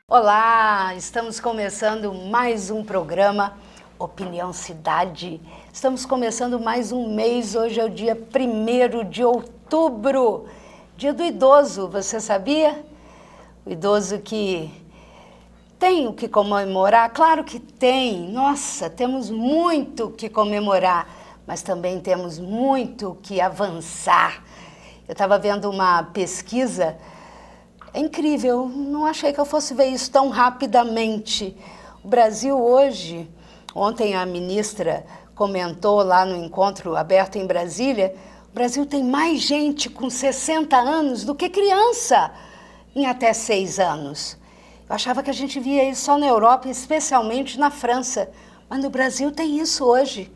Olá, estamos começando mais um programa Opinião Cidade. Estamos começando mais um mês, hoje é o dia 1º de outubro, dia do idoso, você sabia? O idoso que tem o que comemorar, claro que tem, nossa, temos muito o que comemorar, mas também temos muito o que avançar. Eu estava vendo uma pesquisa. É incrível, não achei que eu fosse ver isso tão rapidamente. O Brasil hoje, ontem a ministra comentou lá no encontro aberto em Brasília, o Brasil tem mais gente com 60 anos do que criança em até 6 anos. Eu achava que a gente via isso só na Europa, especialmente na França, mas no Brasil tem isso hoje.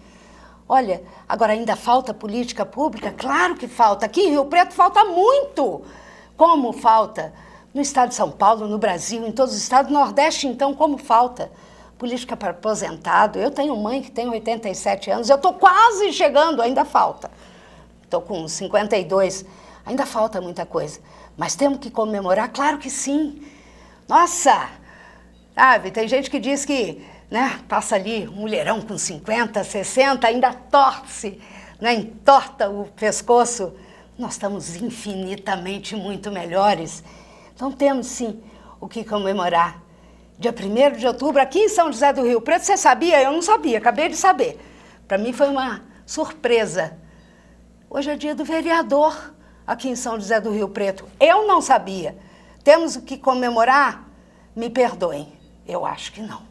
Olha, agora ainda falta política pública? Claro que falta. Aqui em Rio Preto falta muito. Como falta? No estado de São Paulo, no Brasil, em todos os estados, no Nordeste, então, como falta? Política para aposentado. Eu tenho mãe que tem 87 anos, eu estou quase chegando, ainda falta. Estou com 52, ainda falta muita coisa. Mas temos que comemorar? Claro que sim. Nossa! Sabe, tem gente que diz que, né, passa ali um mulherão com 50, 60, ainda torce, né, entorta o pescoço. Nós estamos infinitamente muito melhores. Então temos sim o que comemorar. Dia 1º de outubro, aqui em São José do Rio Preto, você sabia? Eu não sabia, acabei de saber. Para mim foi uma surpresa. Hoje é dia do vereador aqui em São José do Rio Preto. Eu não sabia. Temos o que comemorar? Me perdoem, eu acho que não.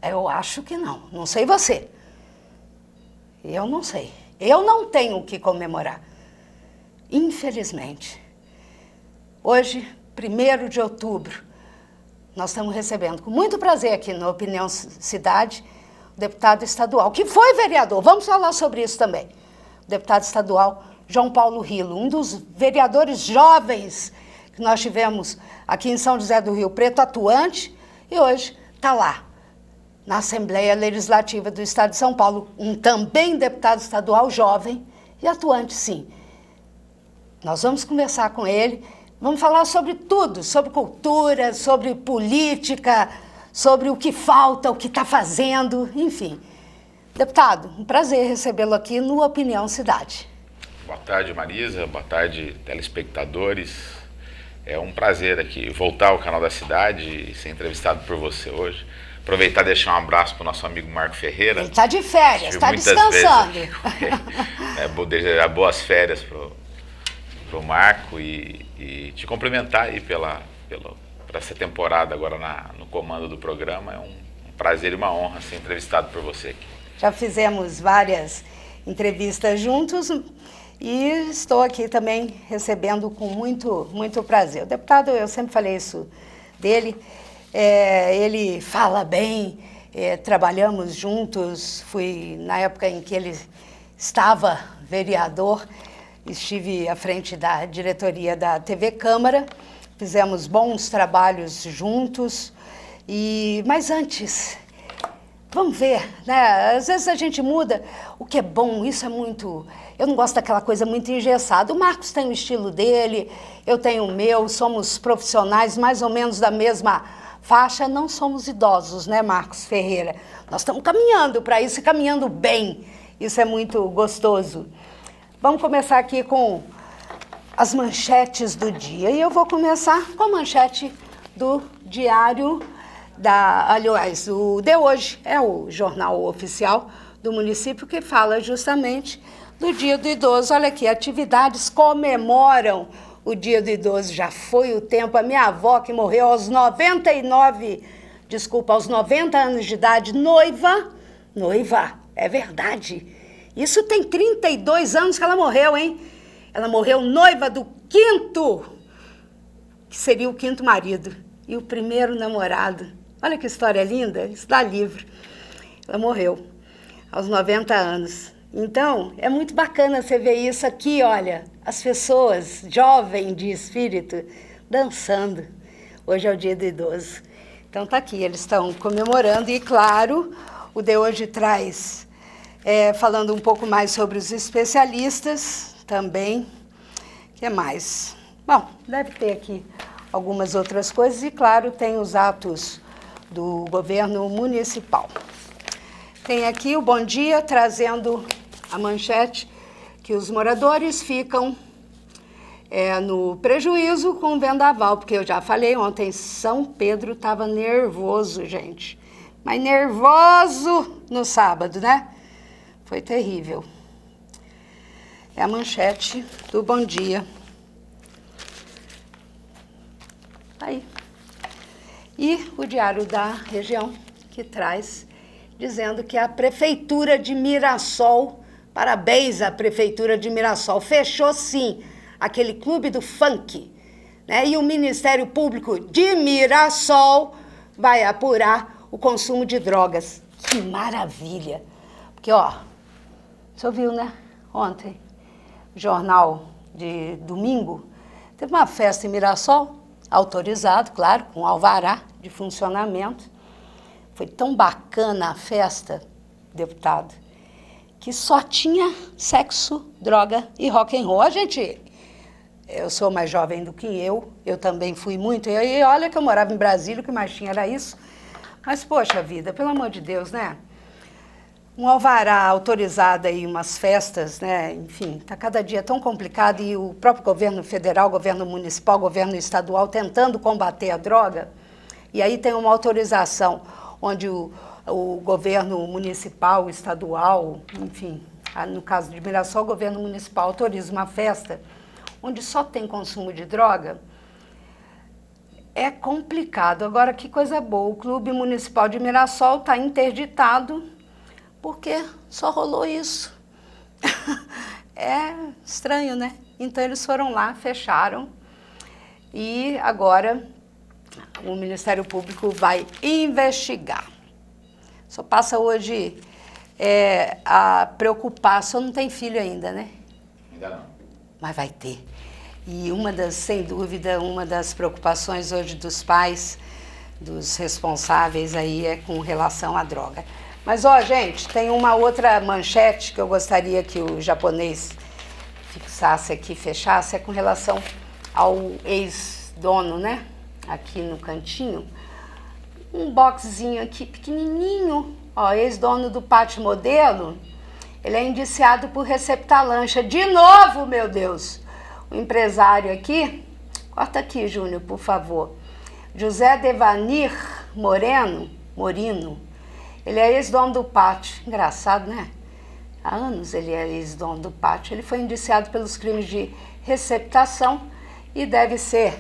Eu acho que não. Não sei você. Eu não sei. Eu não tenho o que comemorar. Infelizmente. Hoje, 1º de outubro, nós estamos recebendo com muito prazer aqui no Opinião Cidade o deputado estadual, que foi vereador, vamos falar sobre isso também. O deputado estadual João Paulo Rilo, um dos vereadores jovens que nós tivemos aqui em São José do Rio Preto, atuante, e hoje está lá, na Assembleia Legislativa do Estado de São Paulo, um também deputado estadual jovem e atuante, sim. Nós vamos conversar com ele, vamos falar sobre tudo, sobre cultura, sobre política, sobre o que falta, o que está fazendo, enfim. Deputado, um prazer recebê-lo aqui no Opinião Cidade. Boa tarde, Marisa, boa tarde, telespectadores. É um prazer aqui voltar ao Canal da Cidade e ser entrevistado por você hoje. Aproveitar e deixar um abraço para o nosso amigo Marco Ferreira. Ele está de férias, está descansando. Desejar boas férias para o Marco e te cumprimentar aí por essa temporada agora no comando do programa. É um prazer e uma honra ser entrevistado por você aqui. Já fizemos várias entrevistas juntos e estou aqui também recebendo com muito prazer. O deputado, eu sempre falei isso dele, ele fala bem, trabalhamos juntos, fui na época em que ele estava vereador, estive à frente da diretoria da TV Câmara, fizemos bons trabalhos juntos, mas antes, vamos ver, né? Às vezes a gente muda, o que é bom, isso é muito... Eu não gosto daquela coisa muito engessada. O Marcos tem o estilo dele, eu tenho o meu, somos profissionais mais ou menos da mesma faixa, não somos idosos, né, Marcos Ferreira? Nós estamos caminhando para isso e caminhando bem, isso é muito gostoso. Vamos começar aqui com as manchetes do dia. E eu vou começar com a manchete do Diário aliás, o de hoje é o jornal oficial do município que fala justamente do Dia do Idoso. Olha aqui, atividades comemoram o Dia do Idoso. Já foi o tempo. A minha avó, que morreu aos 90 anos de idade, noiva, é verdade. Isso tem 32 anos que ela morreu, hein? Ela morreu noiva do quinto, que seria o quinto marido, e o primeiro namorado. Olha que história linda, isso dá livro. Ela morreu aos 90 anos. Então, é muito bacana você ver isso aqui, olha, as pessoas jovens de espírito dançando. Hoje é o Dia do Idoso. Então tá aqui, eles estão comemorando e, claro, o de hoje traz... falando um pouco mais sobre os especialistas também. O que mais? Bom, deve ter aqui algumas outras coisas e, claro, tem os atos do governo municipal. Tem aqui o Bom Dia trazendo a manchete que os moradores ficam no prejuízo com o vendaval, porque eu já falei ontem, São Pedro estava nervoso, gente. Mas nervoso no sábado, né? Foi terrível. É a manchete do Bom Dia. Aí. E o Diário da Região, que traz, dizendo que a Prefeitura de Mirassol, parabéns à Prefeitura de Mirassol, fechou sim aquele clube do funk, né? E o Ministério Público de Mirassol vai apurar o consumo de drogas. Que maravilha! Porque, ó, você ouviu, né? Ontem, jornal de domingo, teve uma festa em Mirassol, autorizado, claro, com alvará de funcionamento. Foi tão bacana a festa, deputado, que só tinha sexo, droga e rock and roll. Eu sou mais jovem do que eu também fui muito. E olha que eu morava em Brasília, o que mais tinha era isso. Mas, poxa vida, pelo amor de Deus, né? Um alvará autorizado aí, umas festas, né? Enfim, está cada dia tão complicado e o próprio governo federal, governo municipal, governo estadual tentando combater a droga. E aí tem uma autorização onde o governo municipal, estadual, enfim, no caso de Mirassol, o governo municipal autoriza uma festa onde só tem consumo de droga. É complicado. Agora, que coisa boa, o Clube Municipal de Mirassol está interditado porque só rolou isso. É estranho, né? Então, eles foram lá, fecharam e agora o Ministério Público vai investigar. Só passa hoje a preocupar, só não tem filho ainda, né? Ainda não. Mas vai ter. E sem dúvida, uma das preocupações hoje dos pais, dos responsáveis aí é com relação à droga. Mas, ó, gente, tem uma outra manchete que eu gostaria que o japonês fixasse aqui, fechasse, é com relação ao ex-dono, né? Aqui no cantinho. Um boxzinho aqui pequenininho, ó, ex-dono do Pátio Modelo. Ele é indiciado por receptar lancha. De novo, meu Deus! O empresário aqui, corta aqui, Júnior, por favor. José Devanir Morino, ele é ex-dono do Pátio. Engraçado, né? Há anos ele é ex-dono do Pátio. Ele foi indiciado pelos crimes de receptação e deve ser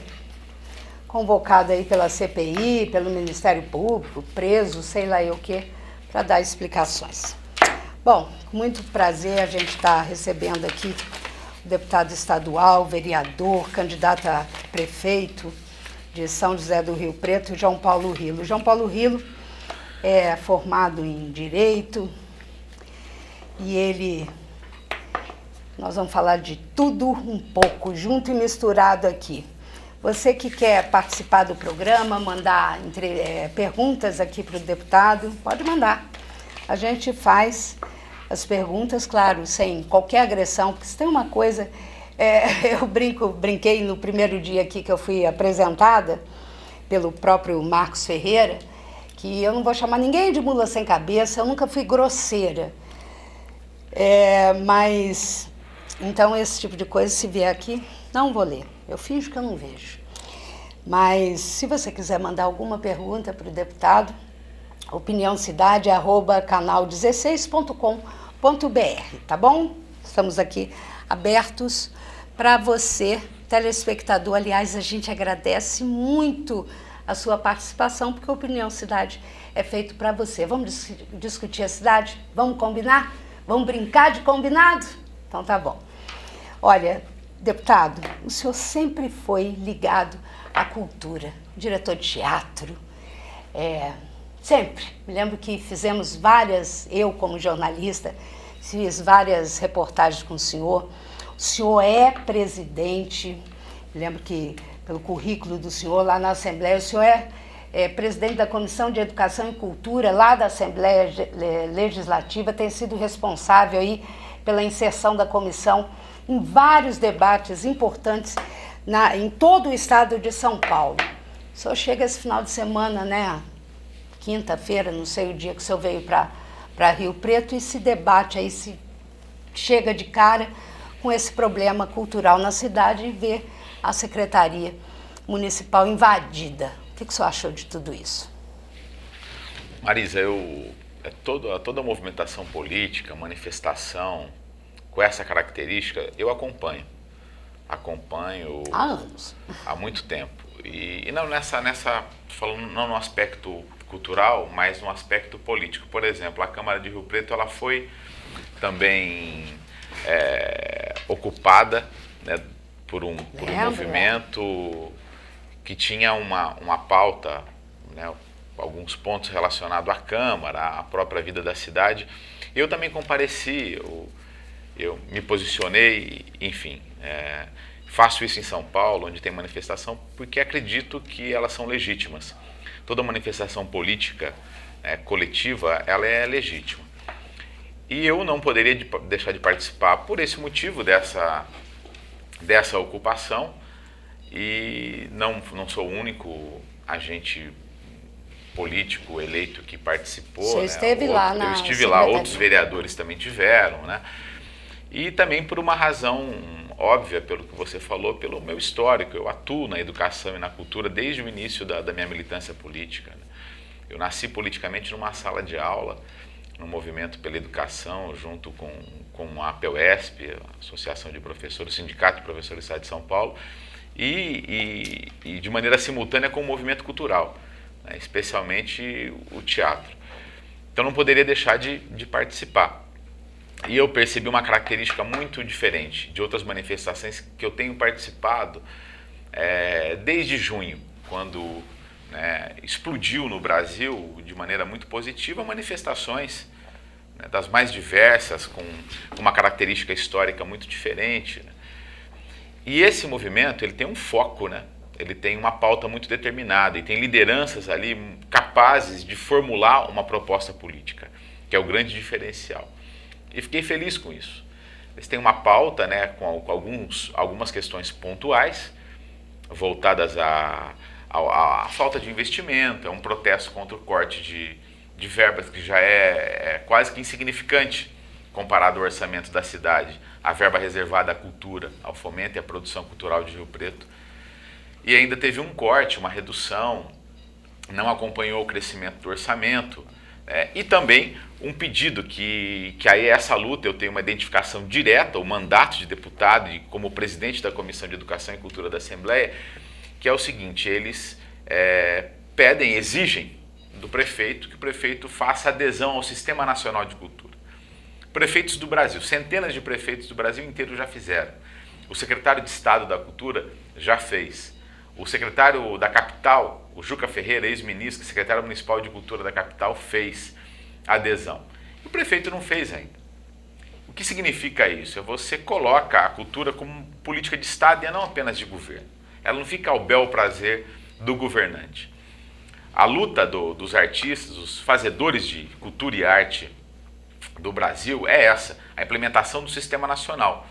convocado aí pela CPI, pelo Ministério Público, preso, sei lá eu o quê, para dar explicações. Bom, com muito prazer a gente está recebendo aqui o deputado estadual, vereador, candidato a prefeito de São José do Rio Preto, João Paulo Rilo. João Paulo Rilo é formado em Direito e nós vamos falar de tudo um pouco, junto e misturado aqui. Você que quer participar do programa, mandar perguntas aqui para o deputado, pode mandar. A gente faz as perguntas, claro, sem qualquer agressão, porque se tem uma coisa, eu brinquei no primeiro dia aqui que eu fui apresentada pelo próprio Marcos Ferreira, que eu não vou chamar ninguém de mula sem cabeça, eu nunca fui grosseira. Mas, então, esse tipo de coisa, se vier aqui, não vou ler. Eu finjo que eu não vejo. Mas, se você quiser mandar alguma pergunta para o deputado, opiniãocidade@canal16.com.br, tá bom? Estamos aqui abertos para você, telespectador. Aliás, a gente agradece muito a sua participação, porque a Opinião Cidade é feito para você. Vamos discutir a cidade? Vamos combinar? Vamos brincar de combinado? Então tá bom. Olha, deputado, o senhor sempre foi ligado à cultura, diretor de teatro, sempre. Me lembro que fizemos eu como jornalista, fiz várias reportagens com o senhor. O senhor é presidente, me lembro que pelo currículo do senhor lá na Assembleia, o senhor é presidente da Comissão de Educação e Cultura lá da Assembleia Legislativa, tem sido responsável aí pela inserção da comissão em vários debates importantes em todo o estado de São Paulo. O senhor chega esse final de semana, né? Quinta-feira, não sei o dia que o senhor veio para Rio Preto, e se debate aí, se chega de cara com esse problema cultural na cidade e vê a Secretaria Municipal invadida. O que o senhor achou de tudo isso? Marisa, toda a movimentação política, manifestação com essa característica, eu acompanho. Acompanho há anos. Há muito tempo. E não falando não no aspecto cultural, mas no aspecto político. Por exemplo, a Câmara de Rio Preto ela foi também ocupada, né, por um movimento que tinha uma pauta, né, alguns pontos relacionados à Câmara, à própria vida da cidade. Eu também compareci, eu me posicionei, enfim, faço isso em São Paulo, onde tem manifestação, porque acredito que elas são legítimas. Toda manifestação política coletiva, ela é legítima. E eu não poderia deixar de participar por esse motivo dessa ocupação, e não sou o único agente político eleito que participou. Você esteve lá na Eu estive lá, outros vereadores também tiveram, né? E também por uma razão óbvia, pelo que você falou, pelo meu histórico. Eu atuo na educação e na cultura desde o início da minha militância política, né? Eu nasci politicamente numa sala de aula, no movimento pela educação, junto com a APEUESP, a Associação de Professores, o Sindicato de Professores do Estado de São Paulo, e de maneira simultânea com o movimento cultural, né, especialmente o teatro. Então não poderia deixar de participar. E eu percebi uma característica muito diferente de outras manifestações que eu tenho participado desde junho, quando, né, explodiu no Brasil de maneira muito positiva manifestações, né, das mais diversas, com uma característica histórica muito diferente, né? E esse movimento, ele tem um foco, né? Ele tem uma pauta muito determinada e tem lideranças ali capazes de formular uma proposta política, que é o grande diferencial. E fiquei feliz com isso. Eles têm uma pauta, né, com algumas questões pontuais, voltadas à falta de investimento, é um protesto contra o corte de verbas que já é quase que insignificante comparado ao orçamento da cidade, a verba reservada à cultura, ao fomento e à produção cultural de Rio Preto. E ainda teve um corte, uma redução, não acompanhou o crescimento do orçamento, e também um pedido que aí essa luta eu tenho uma identificação direta, o mandato de deputado e como presidente da Comissão de Educação e Cultura da Assembleia, que é o seguinte: eles exigem do prefeito que o prefeito faça adesão ao Sistema Nacional de Cultura. Prefeitos do Brasil, centenas de prefeitos do Brasil inteiro já fizeram. O secretário de Estado da Cultura já fez. O secretário da capital, o Juca Ferreira, ex-ministro, secretário municipal de Cultura da capital, fez adesão. E o prefeito não fez ainda. O que significa isso? Você coloca a cultura como política de Estado e não apenas de governo. Ela não fica ao bel prazer do governante. A luta dos artistas, os fazedores de cultura e arte do Brasil é essa, a implementação do Sistema Nacional.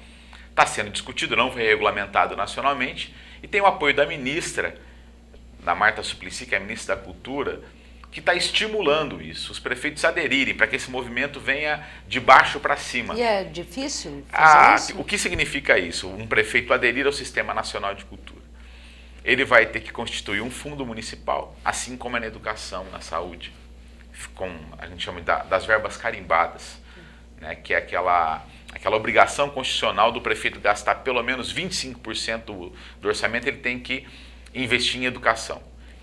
Está sendo discutido, não foi regulamentado nacionalmente, e tem o apoio da ministra, da Marta Suplicy, que é a ministra da Cultura, que está estimulando isso, os prefeitos aderirem para que esse movimento venha de baixo para cima. E é difícil fazer isso? O que significa isso? Um prefeito aderir ao Sistema Nacional de Cultura. Ele vai ter que constituir um fundo municipal, assim como é na educação, na saúde, a gente chama das verbas carimbadas, né, que é aquela obrigação constitucional do prefeito gastar pelo menos 25% do orçamento, ele tem que investir em educação,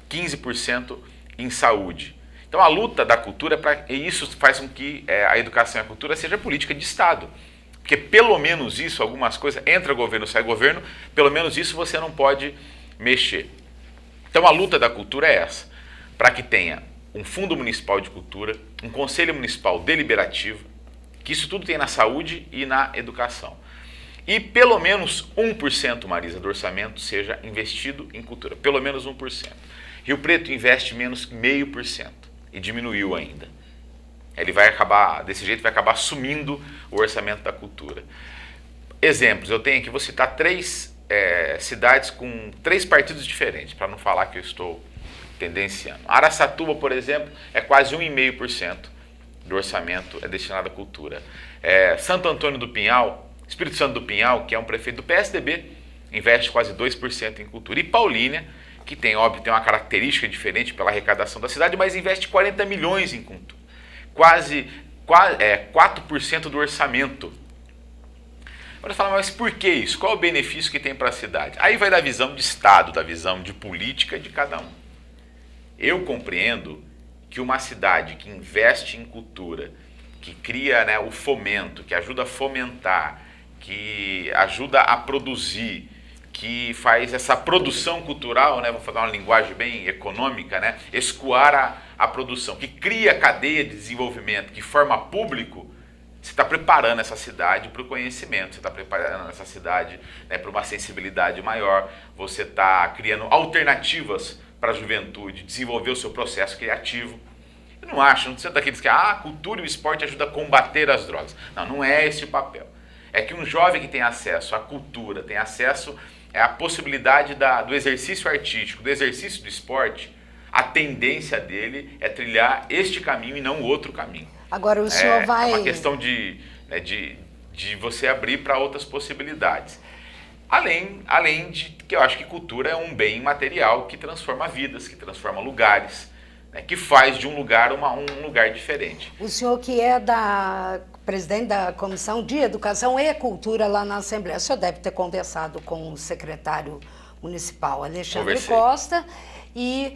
15% em saúde. Então a luta da cultura, e isso faz com que a educação e a cultura seja política de Estado, porque pelo menos isso, algumas coisas, entra governo, sai governo, pelo menos isso você não pode mexer. Então a luta da cultura é essa, para que tenha um fundo municipal de cultura, um conselho municipal deliberativo, que isso tudo tem na saúde e na educação. E pelo menos 1%, Marisa, do orçamento seja investido em cultura, pelo menos 1%. Rio Preto investe menos que 0,5% e diminuiu ainda. Ele vai acabar, desse jeito, vai acabar sumindo o orçamento da cultura. Exemplos, eu tenho aqui, vou citar três cidades com 3 partidos diferentes, para não falar que eu estou tendenciando. Araçatuba, por exemplo, é quase 1,5% do orçamento é destinado à cultura. Santo Antônio do Pinhal, Espírito Santo do Pinhal, que é um prefeito do PSDB, investe quase 2% em cultura. E Paulínia, que tem, óbvio, tem uma característica diferente pela arrecadação da cidade, mas investe 40 milhões em cultura. Quase 4% do orçamento. Agora você fala, mas por que isso? Qual é o benefício que tem para a cidade? Aí vai da visão de Estado, da visão de política de cada um. Eu compreendo que uma cidade que investe em cultura, que cria, né, o fomento, que ajuda a fomentar, que ajuda a produzir, que faz essa produção cultural, né, vou falar uma linguagem bem econômica, né, escoar a produção, que cria cadeia de desenvolvimento, que forma público, você está preparando essa cidade para o conhecimento, você está preparando essa cidade, né, para uma sensibilidade maior, você está criando alternativas para a juventude, desenvolver o seu processo criativo. Eu não acho, não sou daqueles que a cultura e o esporte ajudam a combater as drogas. Não, não é esse o papel. É que um jovem que tem acesso à cultura, tem acesso à possibilidade do exercício artístico, do exercício do esporte, a tendência dele é trilhar este caminho e não o outro caminho. Agora o senhor vai... É uma questão de você abrir para outras possibilidades. Além de que eu acho que cultura é um bem material que transforma vidas, que transforma lugares, né, que faz de um lugar um lugar diferente. O senhor que é presidente da Comissão de Educação e Cultura lá na Assembleia, o senhor deve ter conversado com o secretário municipal, Alexandre Costa, e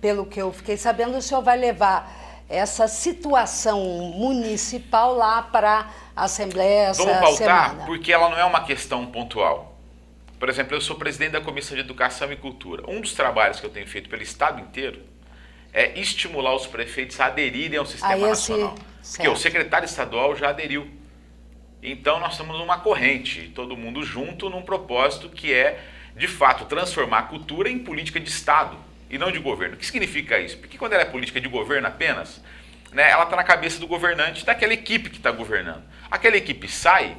pelo que eu fiquei sabendo, o senhor vai levar essa situação municipal lá para a Assembleia essa semana. Vamos pautar, porque ela não é uma questão pontual. Por exemplo, eu sou presidente da Comissão de Educação e Cultura. Um dos trabalhos que eu tenho feito pelo Estado inteiro é estimular os prefeitos a aderirem ao sistema nacional. Porque o secretário estadual já aderiu. Então nós estamos numa corrente, todo mundo junto num propósito que é, de fato, transformar a cultura em política de Estado e não de governo. O que significa isso? Porque quando ela é política de governo apenas, né, ela está na cabeça do governante, daquela equipe que está governando. Aquela equipe sai,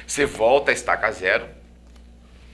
você volta a estaca zero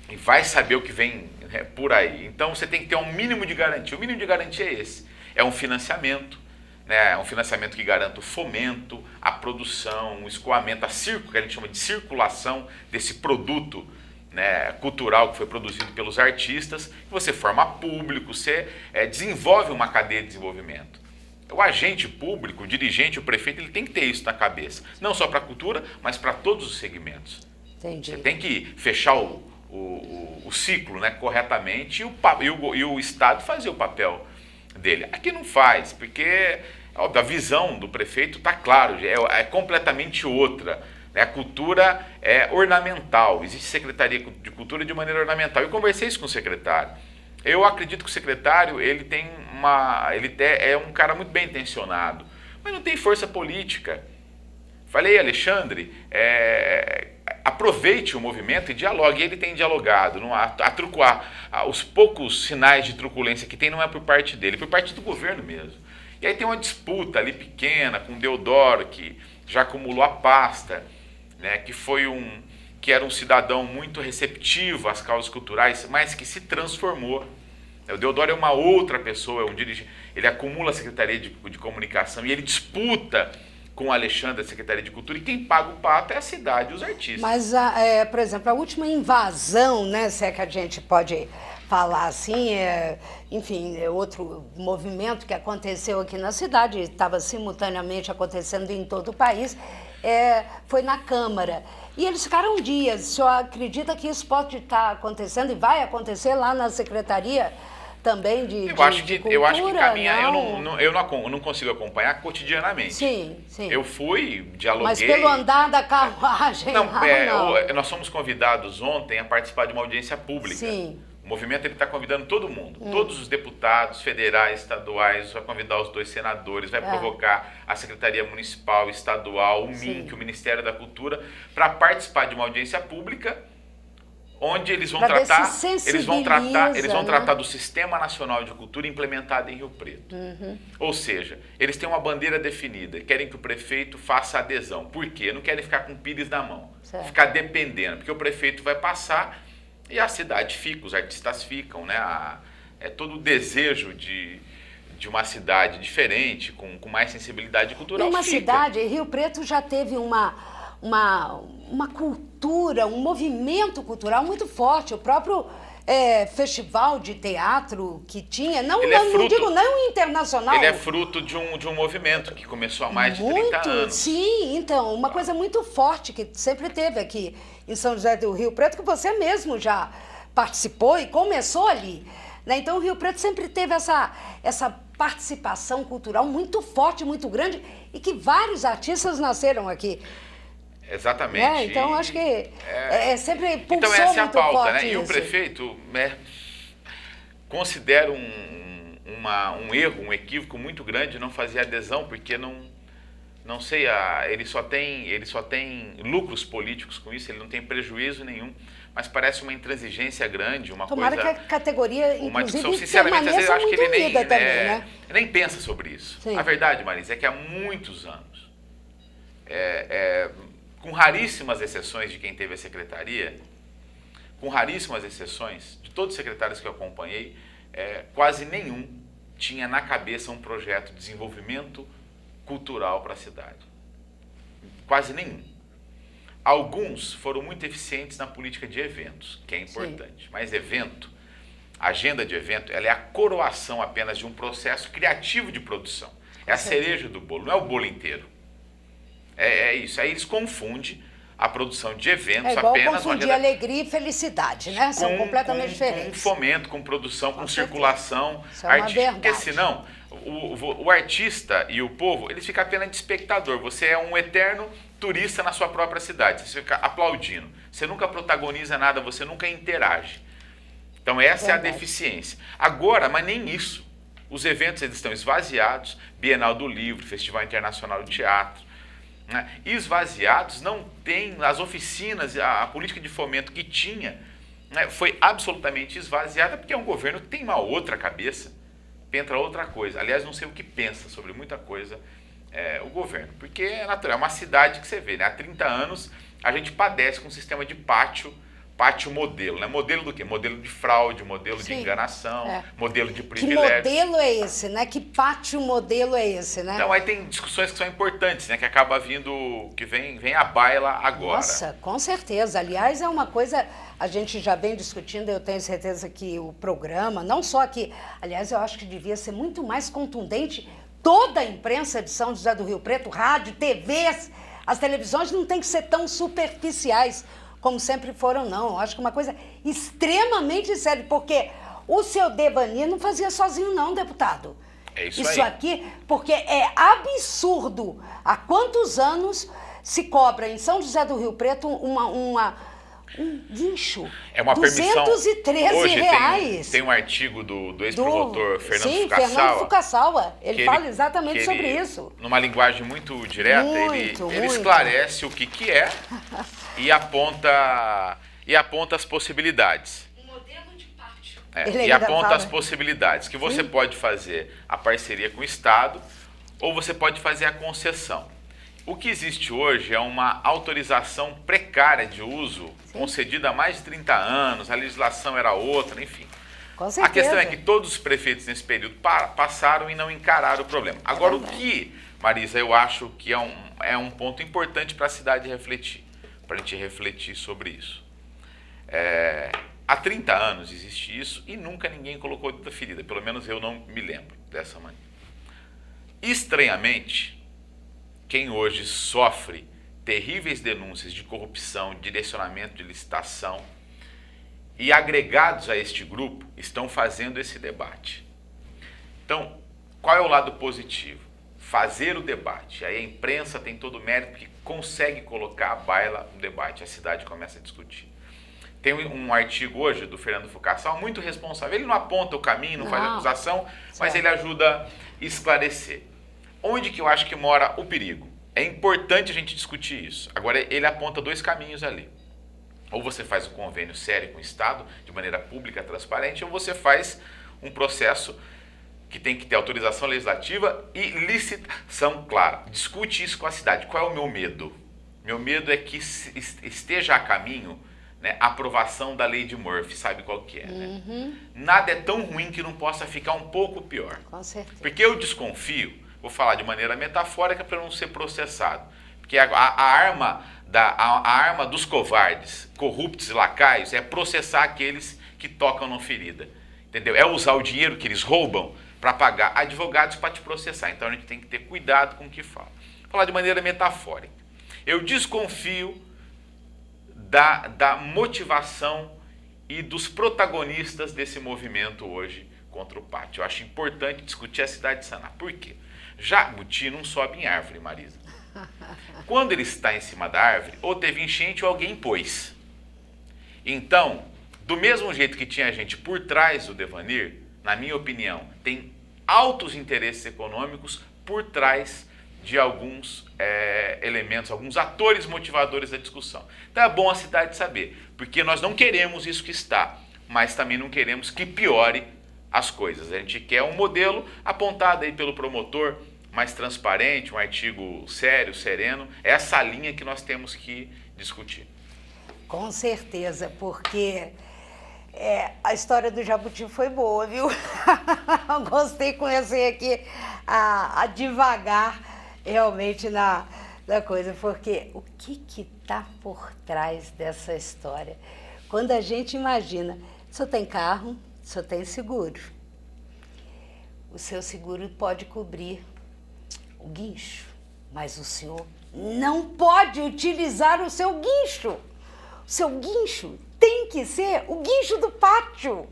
e vai saber o que vem por aí. Então você tem que ter um mínimo de garantia. O mínimo de garantia é esse. É um financiamento, né, um financiamento que garanta o fomento, a produção, o escoamento, que a gente chama de circulação desse produto, né, cultural que foi produzido pelos artistas. Você forma público, você desenvolve uma cadeia de desenvolvimento. O agente público, o dirigente, o prefeito, ele tem que ter isso na cabeça. Não só para a cultura, mas para todos os segmentos. Entendi. Você tem que fechar o ciclo, né, corretamente e o Estado fazer o papel dele. Aqui não faz, porque a visão do prefeito está claro, é completamente outra. A cultura é ornamental, existe secretaria de cultura de maneira ornamental. Eu conversei isso com o secretário. Eu acredito que o secretário ele é um cara muito bem intencionado, mas não tem força política. Falei, Alexandre, aproveite o movimento e dialogue. E ele tem dialogado. Os poucos sinais de truculência que tem não é por parte dele, é por parte do governo mesmo. E aí tem uma disputa ali pequena com o Deodoro, que já acumulou a pasta, né, que era um cidadão muito receptivo às causas culturais, mas que se transformou. O Deodoro é uma outra pessoa, é um dirigente, ele acumula a Secretaria de Comunicação e ele disputa com o Alexandre, a Secretaria de Cultura, e quem paga o pato é a cidade e os artistas. Mas, por exemplo, a última invasão, né, se é que a gente pode falar assim, enfim, outro movimento que aconteceu aqui na cidade, estava simultaneamente acontecendo em todo o país, foi na Câmara. E eles ficaram dias. O senhor acredita que isso pode estar acontecendo e vai acontecer lá na Secretaria também de Cultura? Eu acho que caminha. Eu não consigo acompanhar cotidianamente. Sim, sim. Eu fui, dialoguei. Mas pelo andar da carruagem. Não, nós fomos convidados ontem a participar de uma audiência pública. Sim. O movimento está convidando todo mundo, todos os deputados federais, estaduais, vai convidar os 2 senadores, vai provocar a Secretaria Municipal, Estadual, o MINC, o Ministério da Cultura, para participar de uma audiência pública onde eles vão Pra ver tratar, se eles vão sensibiliza, tratar do Sistema Nacional de Cultura implementado em Rio Preto. Ou seja, eles têm uma bandeira definida, querem que o prefeito faça adesão. Por quê? Não querem ficar com o pires na mão, Certo. ficar dependendo, porque o prefeito vai passar e a cidade fica, os artistas ficam, né? É todo o desejo de uma cidade diferente, com mais sensibilidade cultural. E uma fica. cidade, Rio Preto já teve uma cultura, um movimento cultural muito forte. O próprio festival de teatro que tinha, não digo não internacional. Ele é fruto de um movimento que começou há mais de 30 anos. Sim, então, uma coisa muito forte que sempre teve aqui em São José do Rio Preto, que você mesmo já participou e começou ali. Né? Então, o Rio Preto sempre teve essa participação cultural muito forte, muito grande, e que vários artistas nasceram aqui. Exatamente. Então, acho que sempre pulsou então, essa é a muito pauta, forte né? E isso. o prefeito considera um erro, um equívoco muito grande não fazer adesão, porque não sei, ele só tem lucros políticos com isso, ele não tem prejuízo nenhum, mas parece uma intransigência grande, uma Tomara coisa... que a categoria, uma inclusive, discussão, sinceramente, às vezes eu acho que ele também, nem pensa sobre isso. Sim. A verdade, Marisa, é que há muitos anos, com raríssimas exceções de quem teve a secretaria, com raríssimas exceções, de todos os secretários que eu acompanhei, quase nenhum tinha na cabeça um projeto de desenvolvimento cultural para a cidade. Quase nenhum. Alguns foram muito eficientes na política de eventos, que é importante. Sim. Mas agenda de evento, ela é a coroação apenas de um processo criativo de produção. É a cereja do bolo, não é o bolo inteiro. É isso. Aí eles confundem a produção de eventos apenas... confundir alegria e felicidade, né? São completamente diferentes. Com fomento, com produção, com circulação artística. É uma verdade. Porque senão, o artista e o povo, eles ficam apenas de espectador. Você é um eterno turista na sua própria cidade. Você fica aplaudindo. Você nunca protagoniza nada, você nunca interage. Então essa é a deficiência. Agora, mas nem isso. Os eventos eles estão esvaziados. Bienal do Livro, Festival Internacional de Teatro. Né? Esvaziados, não tem as oficinas, a política de fomento que tinha, né, foi absolutamente esvaziada, porque é um governo que tem uma outra cabeça, pensa outra coisa. Aliás, não sei o que pensa sobre muita coisa o governo, porque é natural, é uma cidade que você vê, né? Há 30 anos a gente padece com um sistema de pátio modelo, né? Modelo do quê? Modelo de fraude, modelo de enganação, modelo de privilégio. Que modelo é esse, né? Que pátio modelo é esse, né? Então, aí tem discussões que são importantes, né? Que acaba vindo, que vem à baila agora. Nossa, com certeza. Aliás, é uma coisa, a gente já vem discutindo, eu tenho certeza que o programa, não só aqui, aliás, eu acho que devia ser muito mais contundente, toda a imprensa de São José do Rio Preto, rádio, TVs, as televisões não tem que ser tão superficiais como sempre foram, não. Eu acho que é uma coisa extremamente séria, porque o seu Devani não fazia sozinho, não, deputado. É isso aí. Isso aqui, porque é absurdo. Há quantos anos se cobra em São José do Rio Preto um guincho? É uma permissão. R$213. Hoje tem um artigo do ex-promotor Fernando Fucaçala. Fernando Fucaçala. Ele fala exatamente sobre isso. Numa linguagem muito direta, ele esclarece o que é e aponta as possibilidades. Um modelo de pátio. E aponta as possibilidades, que você pode fazer a parceria com o Estado ou você pode fazer a concessão. O que existe hoje é uma autorização precária de uso, concedida há mais de 30 anos, a legislação era outra, enfim. Com certeza. A questão é que todos os prefeitos nesse período passaram e não encararam o problema. Agora, o que, Marisa, eu acho que é um ponto importante para a cidade refletir, para a gente refletir sobre isso. Há 30 anos existe isso e nunca ninguém colocou da ferida, pelo menos eu não me lembro dessa maneira. Estranhamente, quem hoje sofre terríveis denúncias de corrupção, direcionamento de licitação e agregados a este grupo estão fazendo esse debate. Então, qual é o lado positivo? Fazer o debate. Aí a imprensa tem todo o mérito que consegue colocar a baila no debate, a cidade começa a discutir. Tem um artigo hoje do Fernando Fucaçala muito responsável. Ele não aponta o caminho, não faz acusação, mas ele ajuda a esclarecer. Onde que eu acho que mora o perigo? É importante a gente discutir isso. Agora, ele aponta dois caminhos ali. Ou você faz um convênio sério com o Estado, de maneira pública, transparente, ou você faz um processo que tem que ter autorização legislativa e licitação clara. Discute isso com a cidade. Qual é o meu medo? Meu medo é que esteja a caminho, né, a aprovação da lei de Murphy, sabe qual que é, né? Nada é tão ruim que não possa ficar um pouco pior. Com certeza. Porque eu desconfio, vou falar de maneira metafórica para não ser processado, porque a arma dos covardes, corruptos e lacaios é processar aqueles que tocam na ferida, entendeu? É usar o dinheiro que eles roubam para pagar advogados para te processar. Então a gente tem que ter cuidado com o que fala. Vou falar de maneira metafórica. Eu desconfio da motivação e dos protagonistas desse movimento hoje contra o pátio. Eu acho importante discutir a cidade de Saná. Por quê? Jabuti não sobe em árvore, Marisa. Quando ele está em cima da árvore, ou teve enchente ou alguém pôs. Então, do mesmo jeito que tinha gente por trás do Devanir, na minha opinião, tem altos interesses econômicos por trás de alguns elementos, alguns atores motivadores da discussão. Então é bom a cidade saber, porque nós não queremos isso que está, mas também não queremos que piore as coisas. A gente quer um modelo apontado aí pelo promotor, mais transparente, um artigo sério, sereno. É essa linha que nós temos que discutir. Com certeza, porque a história do Jabuti foi boa, viu? Gostei de conhecer aqui a devagar realmente na coisa, porque o que está por trás dessa história? Quando a gente imagina, o senhor tem carro, o senhor tem seguro. O seu seguro pode cobrir o guincho, mas o senhor não pode utilizar o seu guincho. O seu guincho tem que ser o guincho do pátio,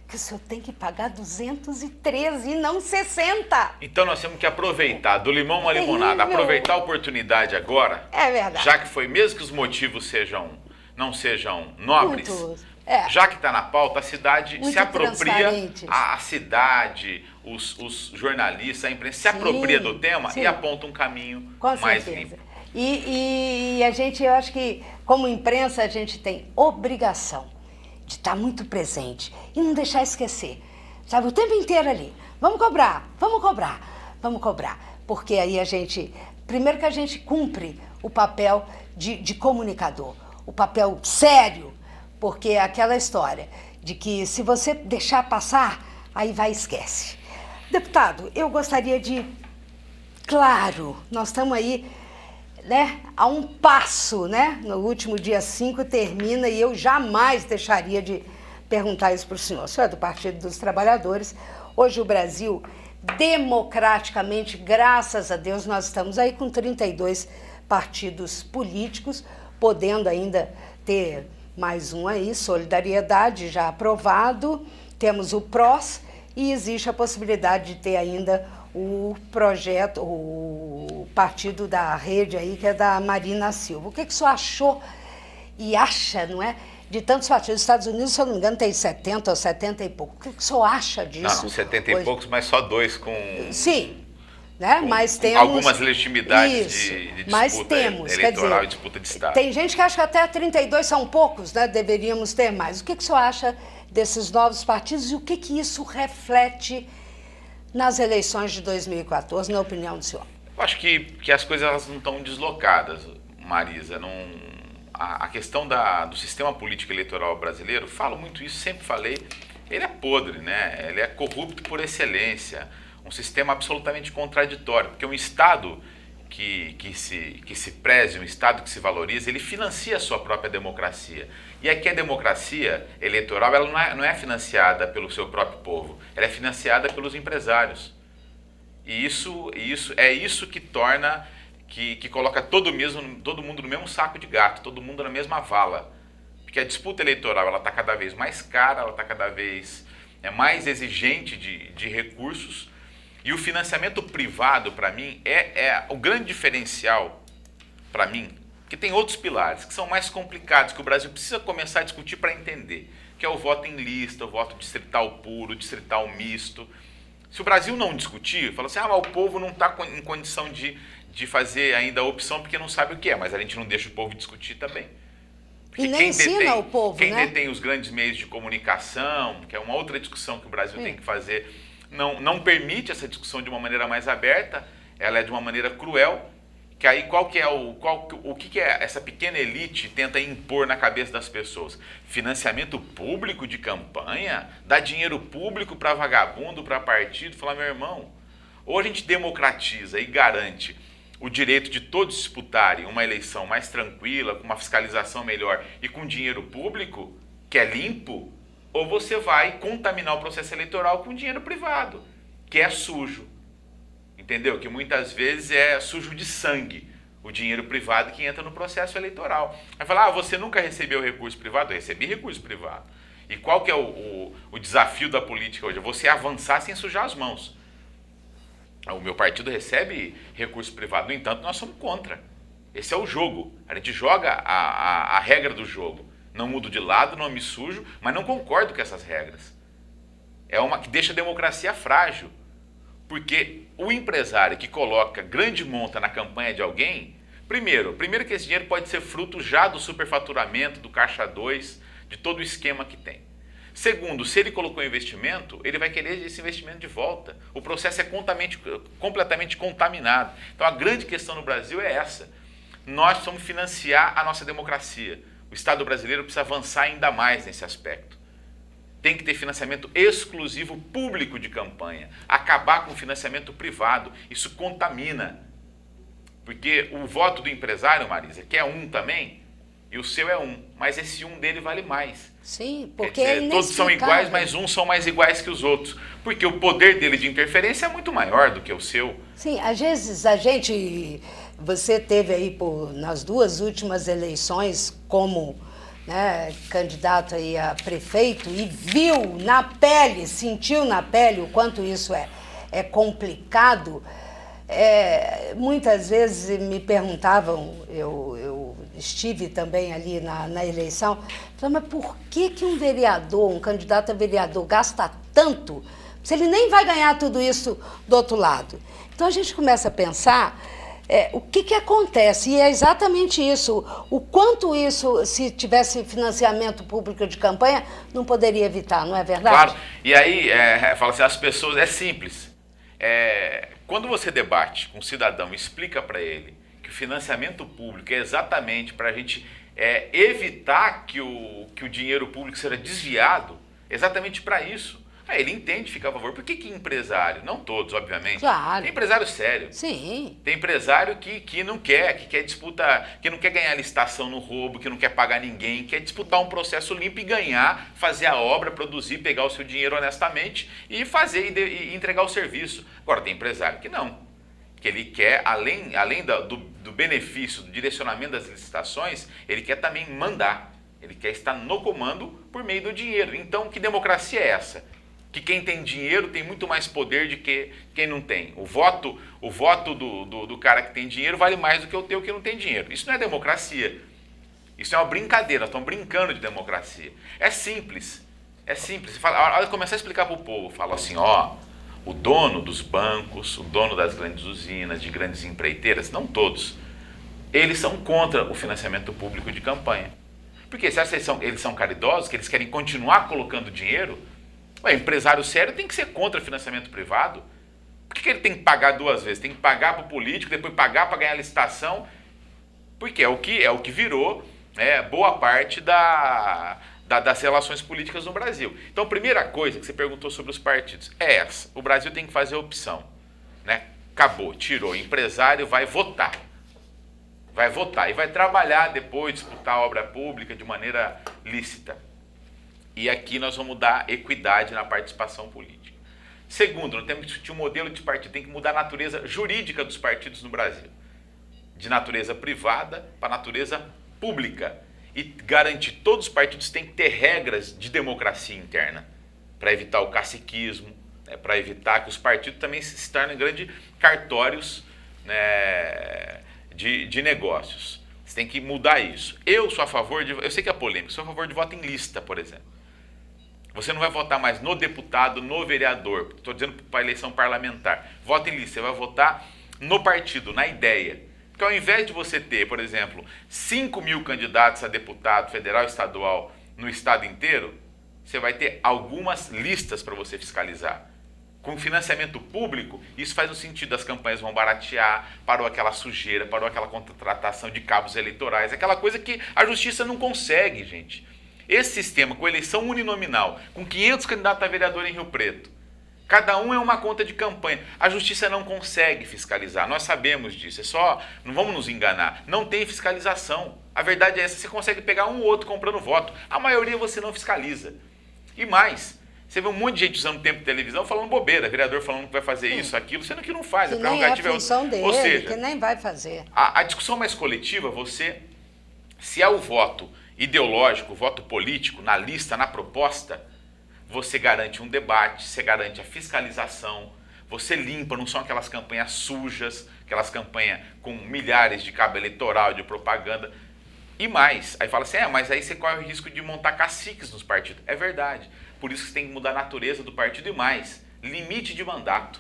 que o senhor tem que pagar 213 e não 60. Então nós temos que aproveitar do limão à limonada, aproveitar a oportunidade agora. É verdade. Já que foi, mesmo que os motivos não sejam nobres, já que está na pauta, a cidade se apropria, a cidade, os jornalistas, a imprensa se apropria do tema e aponta um caminho mais limpo. E a gente, eu acho que como imprensa a gente tem obrigação de estar muito presente e não deixar esquecer, sabe, o tempo inteiro ali, vamos cobrar, vamos cobrar, vamos cobrar, porque aí a gente, primeiro que a gente cumpre o papel de comunicador, o papel sério, porque é aquela história de que se você deixar passar, aí vai e esquece. Deputado, eu gostaria de, claro, nós estamos aí, né, a um passo, né? No último dia 5 termina e eu jamais deixaria de perguntar isso para o senhor. O senhor é do Partido dos Trabalhadores. Hoje o Brasil, democraticamente, graças a Deus, nós estamos aí com 32 partidos políticos, podendo ainda ter mais um aí, Solidariedade, já aprovado. Temos o PROS e existe a possibilidade de ter ainda o projeto, o partido da rede aí, que é da Marina Silva. O que o senhor achou e acha, não é, de tantos partidos? Os Estados Unidos, se eu não me engano, tem 70 ou 70 e pouco. O que o senhor acha disso? Não, 70 e poucos, mas só 2 com... Sim, né? Mas temos algumas legitimidades de disputa mas temos, eleitoral, quer dizer, e disputa de Estado. Tem gente que acha que até 32 são poucos, né? Deveríamos ter mais. O que o senhor acha desses novos partidos e o que isso reflete nas eleições de 2014, na opinião do senhor? Eu acho que as coisas elas não estão deslocadas, Marisa. A questão do sistema político eleitoral brasileiro, falo muito isso, sempre falei, ele é podre, né? Ele é corrupto por excelência, um sistema absolutamente contraditório, porque um Estado que se preze, um Estado que se valoriza, ele financia a sua própria democracia. E aqui a democracia eleitoral ela não é financiada pelo seu próprio povo, ela é financiada pelos empresários. E isso que torna, que coloca todo mundo no mesmo saco de gato, todo mundo na mesma vala. Porque a disputa eleitoral ela está cada vez mais cara, ela está cada vez mais exigente de recursos. E o financiamento privado, para mim, é o grande diferencial, para mim, que tem outros pilares que são mais complicados, que o Brasil precisa começar a discutir para entender, que é o voto em lista, o voto distrital puro, distrital misto. Se o Brasil não discutir, fala assim, mas o povo não está em condição de fazer ainda a opção porque não sabe o que é, mas a gente não deixa o povo discutir também. E nem ensina o povo, quem né? detém os grandes meios de comunicação, que é uma outra discussão que o Brasil tem que fazer, não permite essa discussão de uma maneira mais aberta, ela é de uma maneira cruel, que aí o que é essa pequena elite tenta impor na cabeça das pessoas? Financiamento público de campanha? Dar dinheiro público para vagabundo, para partido? Falar, meu irmão, ou a gente democratiza e garante o direito de todos disputarem uma eleição mais tranquila, com uma fiscalização melhor e com dinheiro público, que é limpo, ou você vai contaminar o processo eleitoral com dinheiro privado, que é sujo. Entendeu? Que muitas vezes é sujo de sangue o dinheiro privado que entra no processo eleitoral. Aí fala, você nunca recebeu recurso privado? Eu recebi recurso privado. E qual que é o desafio da política hoje? É você avançar sem sujar as mãos. O meu partido recebe recurso privado, no entanto, nós somos contra. Esse é o jogo. A gente joga a regra do jogo. Não mudo de lado, não me sujo, mas não concordo com essas regras. É uma que deixa a democracia frágil. Porque o empresário que coloca grande monta na campanha de alguém, primeiro que esse dinheiro pode ser fruto já do superfaturamento, do caixa 2, de todo o esquema que tem. Segundo, se ele colocou investimento, ele vai querer esse investimento de volta. O processo é completamente contaminado. Então a grande questão no Brasil é essa. Nós precisamos financiar a nossa democracia. O Estado brasileiro precisa avançar ainda mais nesse aspecto. Tem que ter financiamento exclusivo público de campanha. Acabar com o financiamento privado. Isso contamina. Porque o voto do empresário, Marisa, que é um também, e o seu é um, mas esse um dele vale mais. Sim, porque quer dizer, todos são iguais, mas uns são mais iguais que os outros. Porque o poder dele de interferência é muito maior do que o seu. Sim, às vezes você teve aí nas duas últimas eleições como candidato aí a prefeito e viu na pele, sentiu na pele o quanto isso é complicado. Muitas vezes me perguntavam, eu estive também ali na eleição, falando, mas por que um vereador, um candidato a vereador gasta tanto se ele nem vai ganhar tudo isso do outro lado? Então a gente começa a pensar o que acontece, e é exatamente isso, o quanto isso, se tivesse financiamento público de campanha, não poderia evitar, não é verdade? Claro, e aí fala assim, as pessoas, é simples, quando você debate com um cidadão e explica para ele que o financiamento público é exatamente para a gente evitar que o dinheiro público seja desviado, exatamente para isso. Aí ele entende, fica a favor. Por que empresário? Não todos, obviamente. Claro. Tem empresário sério. Sim. Tem empresário que não quer disputar, que não quer ganhar licitação no roubo, que não quer pagar ninguém, quer disputar um processo limpo e ganhar, fazer a obra, produzir, pegar o seu dinheiro honestamente e fazer e entregar o serviço. Agora tem empresário que não. Que ele quer, além do benefício, do direcionamento das licitações, ele quer também mandar. Ele quer estar no comando por meio do dinheiro. Então, que democracia é essa? Que quem tem dinheiro tem muito mais poder do que quem não tem. O voto do cara que tem dinheiro vale mais do que o teu que não tem dinheiro. Isso não é democracia. Isso é uma brincadeira. Nós estamos brincando de democracia. É simples. É simples. A hora de começar a explicar para o povo, fala assim, o dono dos bancos, o dono das grandes usinas, de grandes empreiteiras, não todos, eles são contra o financiamento público de campanha. Porque se eles são caridosos, que eles querem continuar colocando dinheiro, o empresário sério tem que ser contra financiamento privado. Por que ele tem que pagar duas vezes? Tem que pagar para o político, depois pagar para ganhar a licitação? Porque é o que virou boa parte das relações políticas no Brasil. Então, a primeira coisa que você perguntou sobre os partidos é essa. O Brasil tem que fazer a opção. Acabou, tirou. O empresário vai votar. Vai votar e vai trabalhar depois, disputar a obra pública de maneira lícita. E aqui nós vamos dar equidade na participação política. Segundo, nós temos que discutir um modelo de partido, tem que mudar a natureza jurídica dos partidos no Brasil. De natureza privada para natureza pública. E garantir que todos os partidos têm que ter regras de democracia interna. Para evitar o caciquismo, para evitar que os partidos também se tornem grandes cartórios de negócios. Você tem que mudar isso. Eu sou a favor eu sei que é polêmico, sou a favor de voto em lista, por exemplo. Você não vai votar mais no deputado, no vereador, estou dizendo para a eleição parlamentar. Voto em lista, você vai votar no partido, na ideia. Porque ao invés de você ter, por exemplo, 5 mil candidatos a deputado federal e estadual no estado inteiro, você vai ter algumas listas para você fiscalizar. Com financiamento público, isso faz o sentido, as campanhas vão baratear, parou aquela sujeira, parou aquela contratação de cabos eleitorais, aquela coisa que a justiça não consegue, gente. Esse sistema com eleição uninominal, com 500 candidatos a vereador em Rio Preto, cada um é uma conta de campanha. A justiça não consegue fiscalizar, nós sabemos disso, é só, não vamos nos enganar, não tem fiscalização. A verdade é essa, você consegue pegar um ou outro comprando voto, a maioria você não fiscaliza. E mais, você vê um monte de gente usando tempo de televisão falando bobeira, vereador falando que vai fazer isso, aquilo, sendo que não faz. Que nem é a função dele, ou seja, que nem vai fazer. A discussão mais coletiva, se é o voto ideológico, o voto político, na lista, na proposta, você garante um debate, você garante a fiscalização, você limpa, não são aquelas campanhas sujas, aquelas campanhas com milhares de cabo eleitoral, de propaganda. E mais, aí fala assim, mas aí você corre o risco de montar caciques nos partidos. É verdade. Por isso que você tem que mudar a natureza do partido e mais, limite de mandato.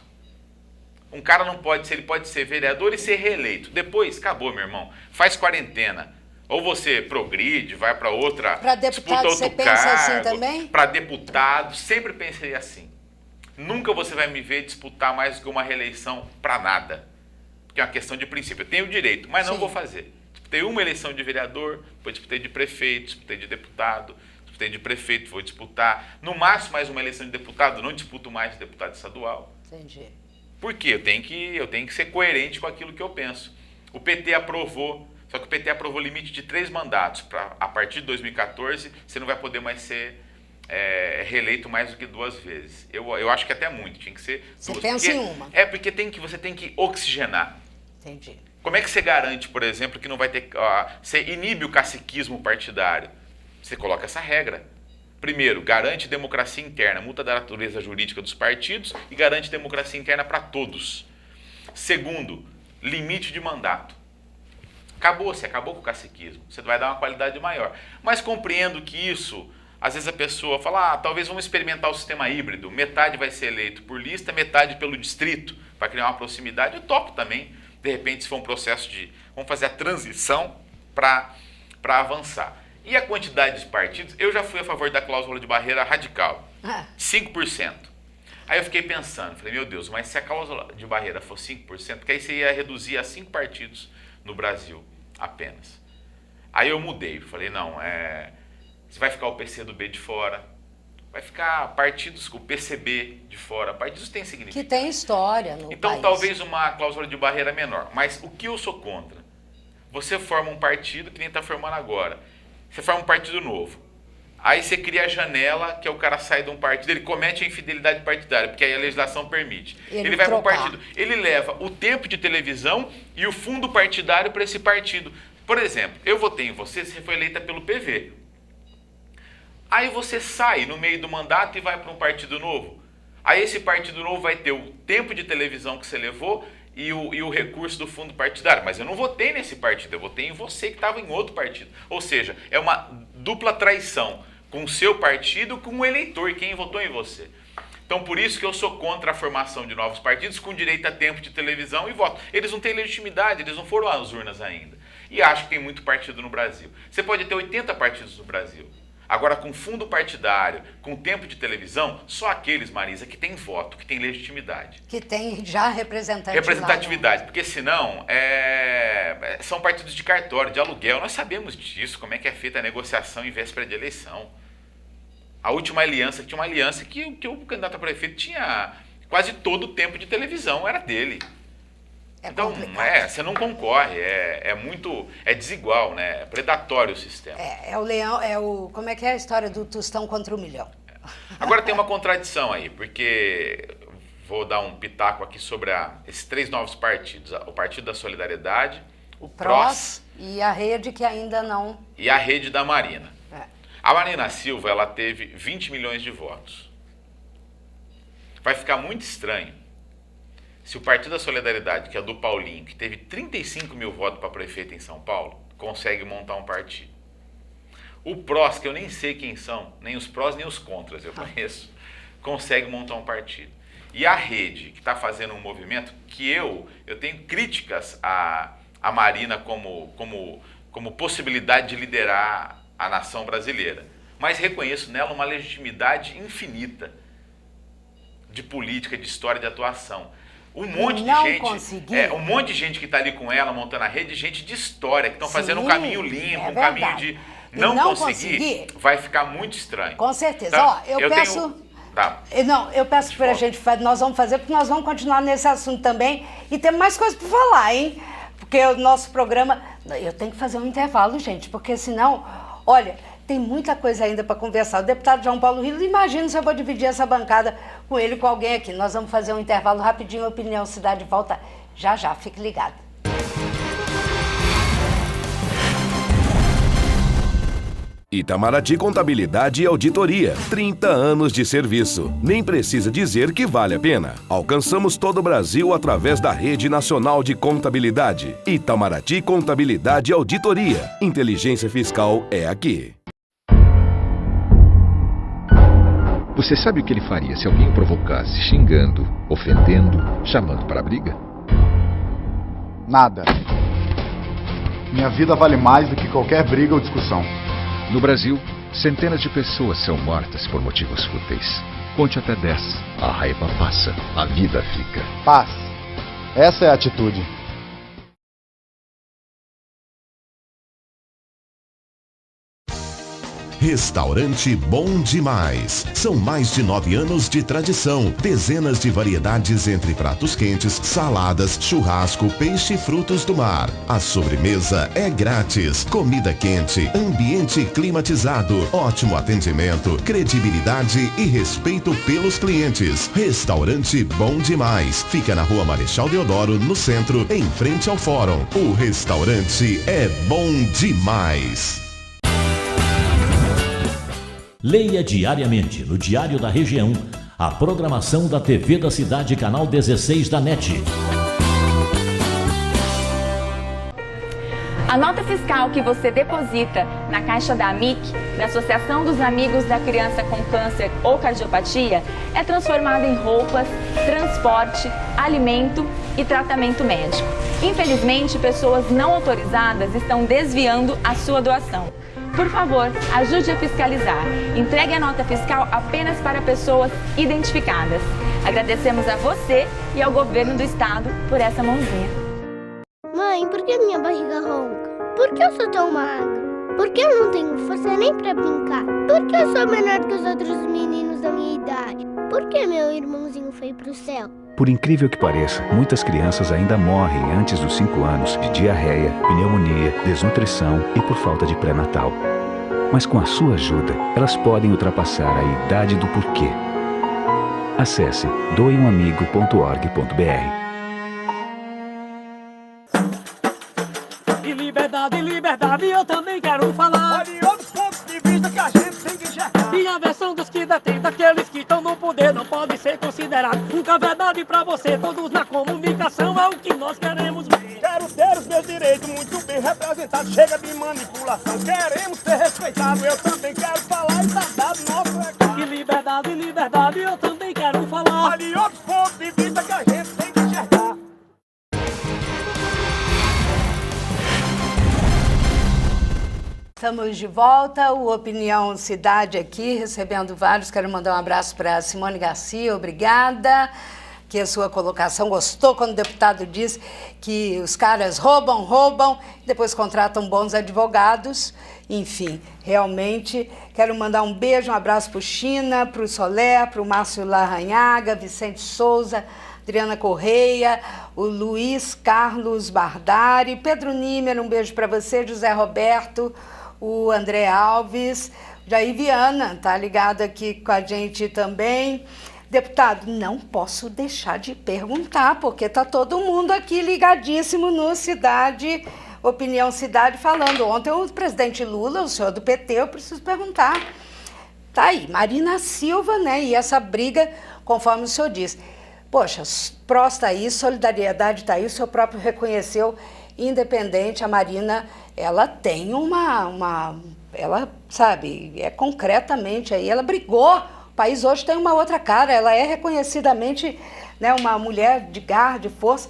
Um cara não pode ser, ele pode ser vereador e ser reeleito. Depois, acabou, meu irmão. Faz quarentena. Ou você progride, vai para outra, para deputado, você pensa assim também? Para deputado, sempre pensei assim. Nunca você vai me ver disputar mais do que uma reeleição para nada. Porque é uma questão de princípio. Eu tenho o direito, mas não vou fazer. Disputei uma eleição de vereador, depois disputei de prefeito, disputei de deputado, disputei de prefeito, vou disputar. No máximo mais uma eleição de deputado, não disputo mais de deputado estadual. Entendi. Por quê? Eu tenho que ser coerente com aquilo que eu penso. O PT aprovou, só que o PT aprovou limite de 3 mandatos. A partir de 2014, você não vai poder mais ser reeleito mais do que 2 vezes. Eu acho que até muito, tinha que ser 2. Você pensa em uma. Porque você tem que oxigenar. Entendi. Como é que você garante, por exemplo, que não vai ter... você inibe o caciquismo partidário? Você coloca essa regra. Primeiro, garante democracia interna, muda da natureza jurídica dos partidos e garante democracia interna para todos. Segundo, limite de mandato. Você acabou com o caciquismo, você vai dar uma qualidade maior. Mas compreendo que isso, às vezes a pessoa fala, talvez vamos experimentar o sistema híbrido, metade vai ser eleito por lista, metade pelo distrito, para criar uma proximidade. Eu topo também, de repente, se for um processo vamos fazer a transição para avançar. E a quantidade de partidos, eu já fui a favor da cláusula de barreira radical, 5%. Aí eu fiquei pensando, falei, meu Deus, mas se a cláusula de barreira for 5%, porque aí você ia reduzir a 5 partidos no Brasil apenas. Aí eu mudei, falei, não, você vai ficar o PCdoB de fora, vai ficar partidos, o PCB de fora, partidos têm significado. Que tem história no Então país. Talvez uma cláusula de barreira menor, mas o que eu sou contra? Você forma um partido que nem está formando agora, você forma um partido novo, aí você cria a janela que o cara sai de um partido, ele comete a infidelidade partidária, porque aí a legislação permite. Ele vai para um partido, ele leva o tempo de televisão e o fundo partidário para esse partido. Por exemplo, eu votei em você foi eleita pelo PV. Aí você sai no meio do mandato e vai para um partido novo. Aí esse partido novo vai ter o tempo de televisão que você levou e o recurso do fundo partidário. Mas eu não votei nesse partido, eu votei em você que estava em outro partido. Ou seja, é uma dupla traição com o seu partido, com o eleitor, quem votou em você. Então, por isso que eu sou contra a formação de novos partidos com direito a tempo de televisão e voto. Eles não têm legitimidade, eles não foram às urnas ainda. E acho que tem muito partido no Brasil. Você pode ter 80 partidos no Brasil. Agora, com fundo partidário, com tempo de televisão, só aqueles, Marisa, que tem voto, que tem legitimidade. Que tem já representatividade. Porque senão, são partidos de cartório, de aluguel. Nós sabemos disso, como é que é feita a negociação em véspera de eleição. A última aliança, tinha uma aliança que o candidato a prefeito tinha quase todo o tempo de televisão, era dele. Então, você não concorre, é desigual, né? É predatório o sistema. É o leão, como é que é a história do tostão contra o milhão? Agora tem uma contradição aí, porque vou dar um pitaco aqui sobre esses 3 novos partidos, o Partido da Solidariedade, o PROS e a Rede que ainda não... E a Rede da Marina. A Marina Silva, ela teve 20 milhões de votos. Vai ficar muito estranho se o Partido da Solidariedade, que é do Paulinho, que teve 35 mil votos para prefeito em São Paulo, consegue montar um partido. O PROS, que eu nem sei quem são, nem os prós nem os contras eu conheço, consegue montar um partido. E a Rede, que está fazendo um movimento que eu tenho críticas a Marina como possibilidade de liderar a nação brasileira, mas reconheço nela uma legitimidade infinita de política, de história, de atuação. Um monte de gente que está ali com ela, montando a rede, gente de história, que estão fazendo um caminho limpo, um caminho de não conseguir, vai ficar muito estranho. Com certeza. Tá? Ó, eu peço... Tá. Não, eu peço para a gente, nós vamos fazer, porque nós vamos continuar nesse assunto também e temos mais coisas para falar, hein? Porque o nosso programa, eu tenho que fazer um intervalo, gente, porque senão, olha, tem muita coisa ainda para conversar. O deputado João Paulo Rillo, imagina se eu vou dividir essa bancada com ele, com alguém aqui. Nós vamos fazer um intervalo rapidinho, Opinião Cidade volta já, fique ligado. Itamaraty Contabilidade e Auditoria. 30 anos de serviço. Nem precisa dizer que vale a pena. Alcançamos todo o Brasil através da Rede Nacional de Contabilidade. Itamaraty Contabilidade e Auditoria. Inteligência fiscal é aqui. Você sabe o que ele faria se alguém o provocasse xingando, ofendendo, chamando para a briga? Nada. Minha vida vale mais do que qualquer briga ou discussão. No Brasil, centenas de pessoas são mortas por motivos fúteis. Conte até 10. A raiva passa, a vida fica. Paz. Essa é a atitude. Restaurante Bom Demais. São mais de 9 anos de tradição. Dezenas de variedades entre pratos quentes, saladas, churrasco, peixe e frutos do mar. A sobremesa é grátis. Comida quente, ambiente climatizado, ótimo atendimento, credibilidade e respeito pelos clientes. Restaurante Bom Demais. Fica na Rua Marechal Deodoro, no centro, em frente ao Fórum. O restaurante é bom demais. Leia diariamente no Diário da Região a programação da TV da Cidade, canal 16 da NET. A nota fiscal que você deposita na caixa da AMIC, da Associação dos Amigos da Criança com Câncer ou Cardiopatia, é transformada em roupas, transporte, alimento e tratamento médico. Infelizmente, pessoas não autorizadas estão desviando a sua doação. Por favor, ajude a fiscalizar. Entregue a nota fiscal apenas para pessoas identificadas. Agradecemos a você e ao governo do estado por essa mãozinha. Mãe, por que minha barriga ronca? Por que eu sou tão magra? Por que eu não tenho força nem para brincar? Por que eu sou menor que os outros meninos da minha idade? Por que meu irmãozinho foi pro céu? Por incrível que pareça, muitas crianças ainda morrem antes dos 5 anos de diarreia, pneumonia, desnutrição e por falta de pré-natal. Mas com a sua ajuda, elas podem ultrapassar a idade do porquê. Acesse doeumamigo.org.br. E liberdade, eu também quero falar. Olha outros pontos de vista que a gente tem que enxergar. E a versão dos que detêm, daqueles que estão no poder, não pode ser considerado. Nunca verdade pra você, todos na comunicação é o que nós queremos ver. Quero ter os meus direitos muito bem representados, chega de manipulação. Queremos ser respeitados, eu também quero falar e tá dado nosso recado. E liberdade, eu também quero falar. Olha outros pontos de vista que a gente tem que enxergar. Estamos de volta, o Opinião Cidade aqui, recebendo vários. Quero mandar um abraço para Simone Garcia, obrigada. Que a sua colocação gostou quando o deputado disse que os caras roubam, depois contratam bons advogados. Enfim, realmente, quero mandar um beijo, um abraço para o China, para o Solé, para o Márcio Larranhaga, Vicente Souza, Adriana Correia, o Luiz Carlos Bardari, Pedro Nímer, um beijo para você, José Roberto, o André Alves, Jair Viana, tá ligado aqui com a gente também. Deputado, não posso deixar de perguntar, porque tá todo mundo aqui ligadíssimo no Cidade, Opinião Cidade, falando. Ontem o presidente Lula, o senhor do PT, eu preciso perguntar. Tá aí, Marina Silva, né? E essa briga, conforme o senhor disse. Poxa, prós tá aí, solidariedade tá aí, o senhor próprio reconheceu, independente, a Marina, ela tem ela, sabe, concretamente aí, ela brigou. O país hoje tem uma outra cara, ela é reconhecidamente, né, uma mulher de garra, de força.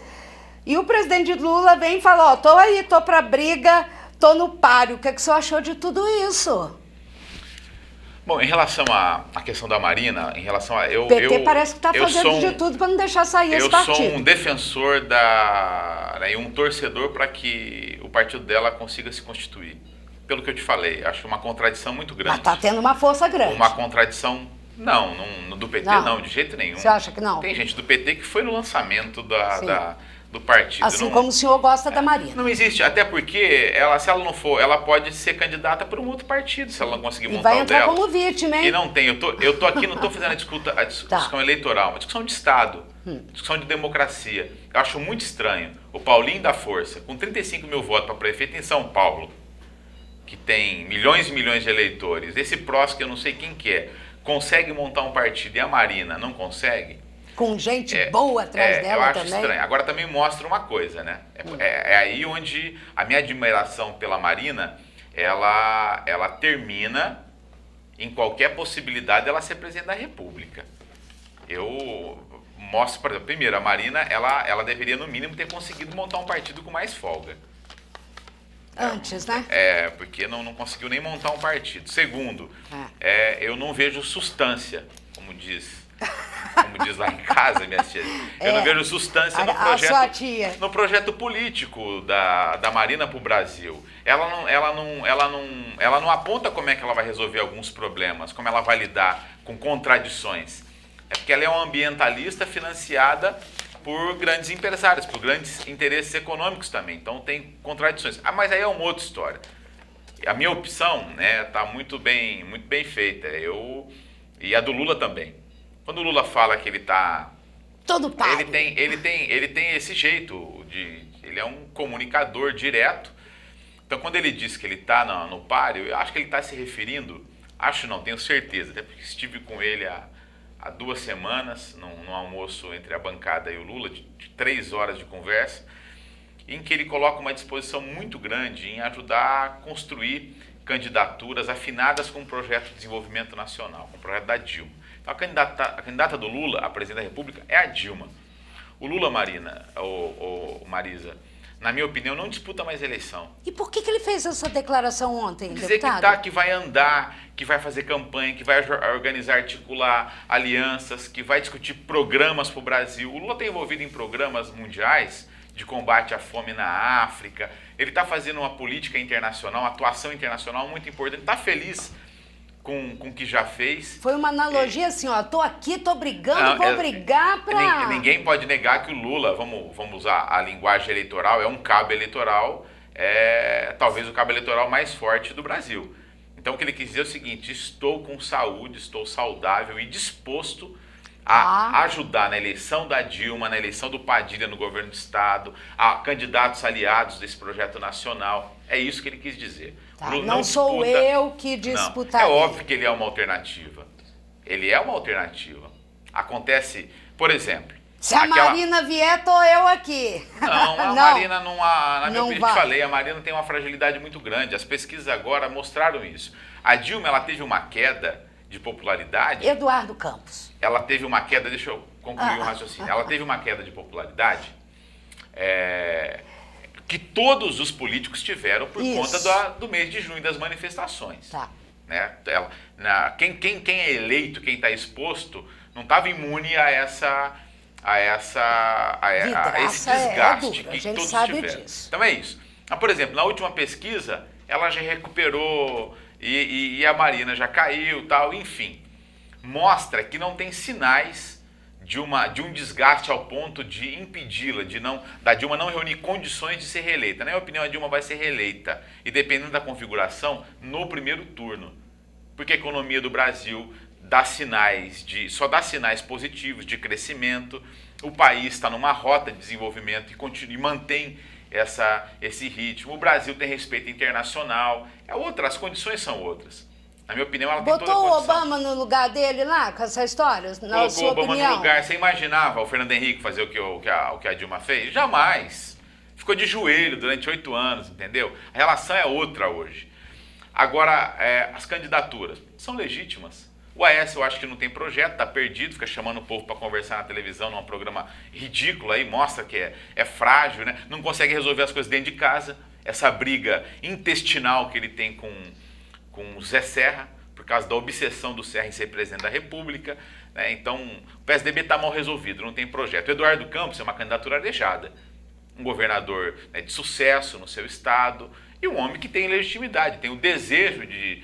E o presidente Lula vem e fala, ó, tô aí, tô pra briga, tô no páreo. O que é que o senhor achou de tudo isso? Bom, em relação à questão da Marina, em relação a... O PT parece que está fazendo de tudo para não deixar sair esse partido. Eu sou um defensor e um torcedor para que o partido dela consiga se constituir. Pelo que eu te falei, acho uma contradição muito grande. Mas está tendo uma força grande. Uma contradição... Não, do PT não, de jeito nenhum. Você acha que não? Tem gente do PT que foi no lançamento do partido. Assim como o senhor gosta da Marina. Não existe, até porque se ela não for, ela pode ser candidata por um outro partido, se ela não conseguir montar o dela. E vai entrar como vítima, hein? E não tem, eu tô aqui, não estou fazendo a discussão eleitoral, uma discussão de Estado, discussão de democracia. Eu acho muito estranho o Paulinho da Força, com 35 mil votos para prefeito em São Paulo, que tem milhões e milhões de eleitores, esse próximo que eu não sei quem que é, consegue montar um partido e a Marina não consegue. Com gente boa atrás dela também. Eu acho estranho. Agora também mostra uma coisa, né? É aí onde a minha admiração pela Marina, ela termina em qualquer possibilidade dela ser presidente da República. Eu mostro, por exemplo, primeiro, a Marina, ela deveria no mínimo ter conseguido montar um partido com mais folga. Antes, né? Porque não conseguiu nem montar um partido. Segundo, eu não vejo substância, como diz lá em casa, minha tia. Eu não vejo substância no projeto político da Marina para o Brasil. Ela não aponta como é que ela vai resolver alguns problemas, como ela vai lidar com contradições. É porque ela é uma ambientalista financiada por grandes empresários, por grandes interesses econômicos também. Então tem contradições. Mas aí é uma outra história. A minha opção, né, tá muito bem feita. E a do Lula também. Quando o Lula fala que ele tá... Todo páreo. Ele tem esse jeito ele é um comunicador direto. Então quando ele diz que ele tá no páreo, eu acho que ele está se referindo, acho não, tenho certeza, até porque estive com ele há 2 semanas, num almoço entre a bancada e o Lula, de 3 horas de conversa, em que ele coloca uma disposição muito grande em ajudar a construir candidaturas afinadas com o projeto de desenvolvimento nacional, com o projeto da Dilma. Então, a candidata do Lula à presidência da República é a Dilma. O Lula, Marisa, na minha opinião, não disputa mais eleição. E por que ele fez essa declaração ontem, dizer deputado? Que vai andar, que vai fazer campanha, que vai organizar, articular alianças, que vai discutir programas para o Brasil. O Lula está envolvido em programas mundiais de combate à fome na África. Ele está fazendo uma política internacional, uma atuação internacional muito importante. Está feliz com o que já fez. Foi uma analogia assim, ó, tô aqui, tô brigando, vou brigar para... Ninguém pode negar que o Lula, vamos usar a linguagem eleitoral, é um cabo eleitoral, talvez o cabo eleitoral mais forte do Brasil. Então o que ele quis dizer é o seguinte, estou com saúde, estou saudável e disposto a ajudar na eleição da Dilma, na eleição do Padilha no governo do Estado, a candidatos aliados desse projeto nacional. É isso que ele quis dizer. Não sou eu que disputarei. É óbvio que ele é uma alternativa. Ele é uma alternativa. Acontece, por exemplo... Se a Marina vier, tô eu aqui. Não, Marina não há... Na minha opinião, eu te falei, a Marina tem uma fragilidade muito grande. As pesquisas agora mostraram isso. A Dilma, ela teve uma queda de popularidade... Eduardo Campos. Ela teve uma queda... Deixa eu concluir o raciocínio. Ela teve uma queda de popularidade... que todos os políticos tiveram por conta do mês de junho, das manifestações. Tá. Né? Quem é eleito, quem está exposto, não estava imune a esse desgaste que todos tiveram. Disso. Então é isso. Por exemplo, na última pesquisa, ela já recuperou e a Marina já caiu, tal, enfim. Mostra que não tem sinais de um desgaste ao ponto de impedi-la, da Dilma não reunir condições de ser reeleita. Na minha opinião, a Dilma vai ser reeleita, e dependendo da configuração, no primeiro turno. Porque a economia do Brasil só dá sinais positivos de crescimento, o país está numa rota de desenvolvimento e mantém esse ritmo, o Brasil tem respeito internacional, as condições são outras. Na minha opinião, ela tem toda a condição. Botou o Obama no lugar dele lá, com essa história? Colocou o Obama no lugar. Você imaginava o Fernando Henrique fazer o que a Dilma fez? Jamais. Ficou de joelho durante 8 anos, entendeu? A relação é outra hoje. Agora, as candidaturas são legítimas. O Aécio eu acho que não tem projeto, está perdido, fica chamando o povo para conversar na televisão, num programa ridículo aí, mostra que é frágil, né? Não consegue resolver as coisas dentro de casa. Essa briga intestinal que ele tem com o Zé Serra, por causa da obsessão do Serra em ser presidente da República, né? Então o PSDB está mal resolvido, não tem projeto. O Eduardo Campos é uma candidatura arejada, um governador, né, de sucesso no seu estado e um homem que tem legitimidade, tem o desejo de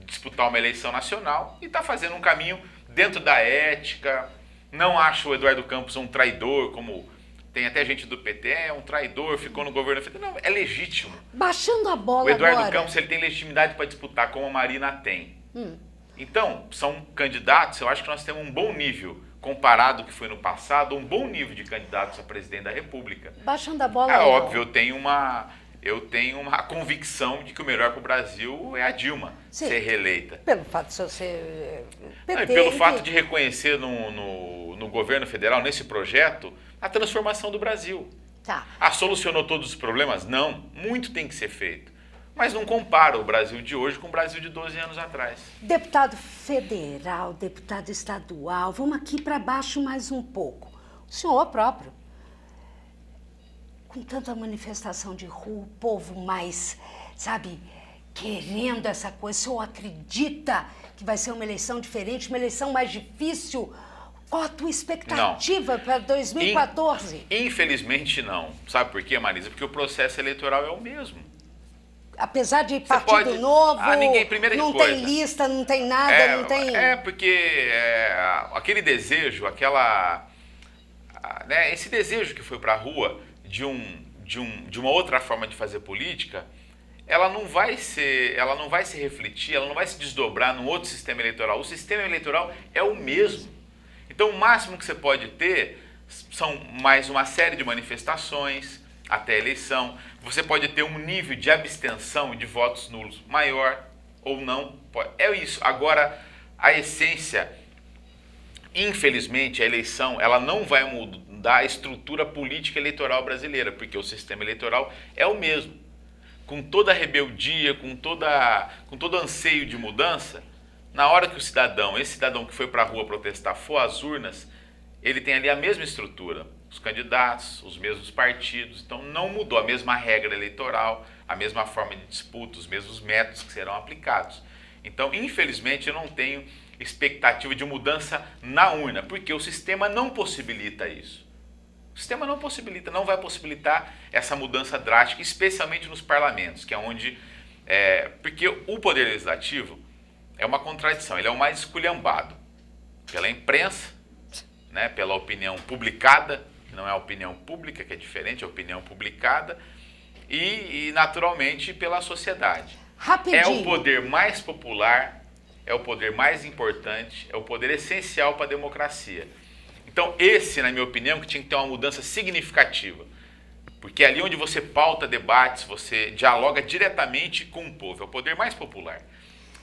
disputar uma eleição nacional e está fazendo um caminho dentro da ética. Não acho o Eduardo Campos um traidor, como tem até gente do PT, é um traidor, ficou no governo federal. Não, é legítimo. Baixando a bola agora. O Eduardo agora. Campos ele tem legitimidade para disputar, como a Marina tem. Então, são candidatos, eu acho que nós temos um bom nível, comparado ao que foi no passado, um bom nível de candidatos a presidente da República. Baixando a bola. É óbvio, eu tenho uma convicção de que o melhor para o Brasil é a Dilma ser reeleita. Pelo fato de eu ser PT, e pelo fato de reconhecer no governo federal, nesse projeto, a transformação do Brasil. Tá. Solucionou todos os problemas? Não. Muito tem que ser feito. Mas não compara o Brasil de hoje com o Brasil de 12 anos atrás. Deputado federal, deputado estadual, vamos aqui para baixo mais um pouco. O senhor próprio. Com tanta manifestação de rua, o povo mais, sabe, querendo essa coisa. O senhor acredita que vai ser uma eleição diferente, uma eleição mais difícil? Qual a tua expectativa para 2014? Infelizmente não. Sabe por quê, Marisa? Porque o processo eleitoral é o mesmo. Apesar de partido novo, não tem lista, não tem nada, não tem... Porque aquele desejo, né, esse desejo que foi para a rua de uma outra forma de fazer política, ela não vai se refletir, ela não vai se desdobrar num outro sistema eleitoral. O sistema eleitoral é o mesmo. Então, o máximo que você pode ter são mais uma série de manifestações até a eleição. Você pode ter um nível de abstenção e de votos nulos maior ou não. É isso. Agora, a essência, infelizmente, a eleição, ela não vai mudar a estrutura política eleitoral brasileira, porque o sistema eleitoral é o mesmo. Com toda a rebeldia, com todo anseio de mudança, na hora que esse cidadão que foi para a rua protestar for às urnas, ele tem ali a mesma estrutura. Os candidatos, os mesmos partidos, então não mudou a mesma regra eleitoral, a mesma forma de disputa, os mesmos métodos que serão aplicados. Então, infelizmente, eu não tenho expectativa de mudança na urna, porque o sistema não possibilita isso. O sistema não possibilita, não vai possibilitar essa mudança drástica, especialmente nos parlamentos, que é onde... porque o poder legislativo é uma contradição, ele é o mais esculhambado pela imprensa, né, pela opinião publicada, que não é a opinião pública, que é diferente, é a opinião publicada, e naturalmente pela sociedade. Rapidinho. É o poder mais popular, é o poder mais importante, é o poder essencial para a democracia. Então esse, na minha opinião, que tinha que ter uma mudança significativa, porque é ali onde você pauta debates, você dialoga diretamente com o povo, é o poder mais popular.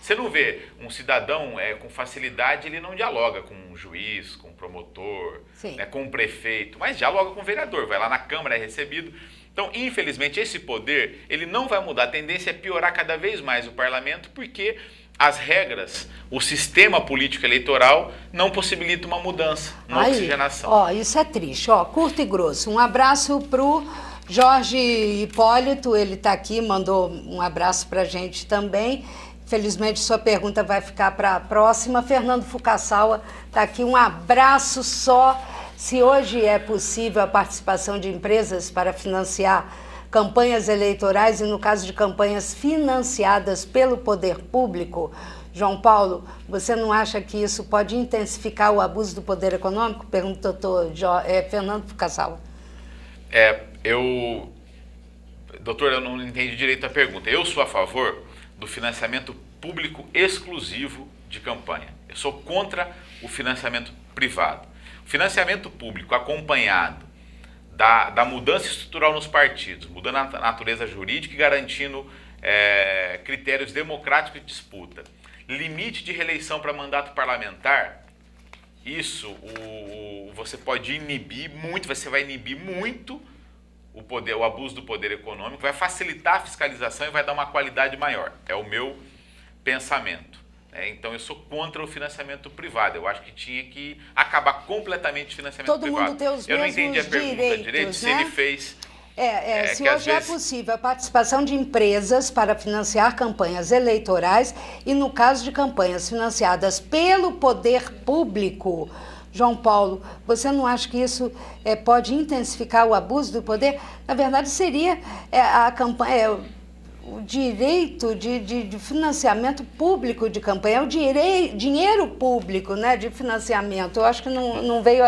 Você não vê um cidadão com facilidade, ele não dialoga com um juiz, com um promotor, né, com um prefeito, mas dialoga com o vereador, vai lá na Câmara, é recebido. Então, infelizmente, esse poder, ele não vai mudar. A tendência é piorar cada vez mais o parlamento, porque as regras, o sistema político eleitoral não possibilita uma mudança, uma oxigenação. Isso é triste. Curto e grosso. Um abraço pro Jorge Hipólito, ele está aqui, mandou um abraço para a gente também. Felizmente, sua pergunta vai ficar para a próxima. Fernando Fucaçaua está aqui. Um abraço só. Se hoje é possível a participação de empresas para financiar campanhas eleitorais e, no caso de campanhas financiadas pelo poder público, João Paulo, você não acha que isso pode intensificar o abuso do poder econômico? Pergunta o doutor Fernando Fucaçaua. Doutor, eu não entendi direito a pergunta. Eu sou a favor do financiamento público exclusivo de campanha. Eu sou contra o financiamento privado. O financiamento público acompanhado da mudança estrutural nos partidos, mudando a natureza jurídica e garantindo critérios democráticos de disputa, limite de reeleição para mandato parlamentar, isso você pode inibir muito, você vai inibir muito o abuso do poder econômico, vai facilitar a fiscalização e vai dar uma qualidade maior. É o meu pensamento. Então eu sou contra o financiamento privado. Eu acho que tinha que acabar completamente o financiamento todo privado. Mundo ter os eu não mesmos entendi a pergunta direito, né? se ele fez... se hoje é possível a participação de empresas para financiar campanhas eleitorais e, no caso de campanhas financiadas pelo poder público, João Paulo, você não acha que isso pode intensificar o abuso do poder? Na verdade, seria a campanha, o direito de financiamento público de campanha, o dinheiro público, né, de financiamento. Eu acho que não veio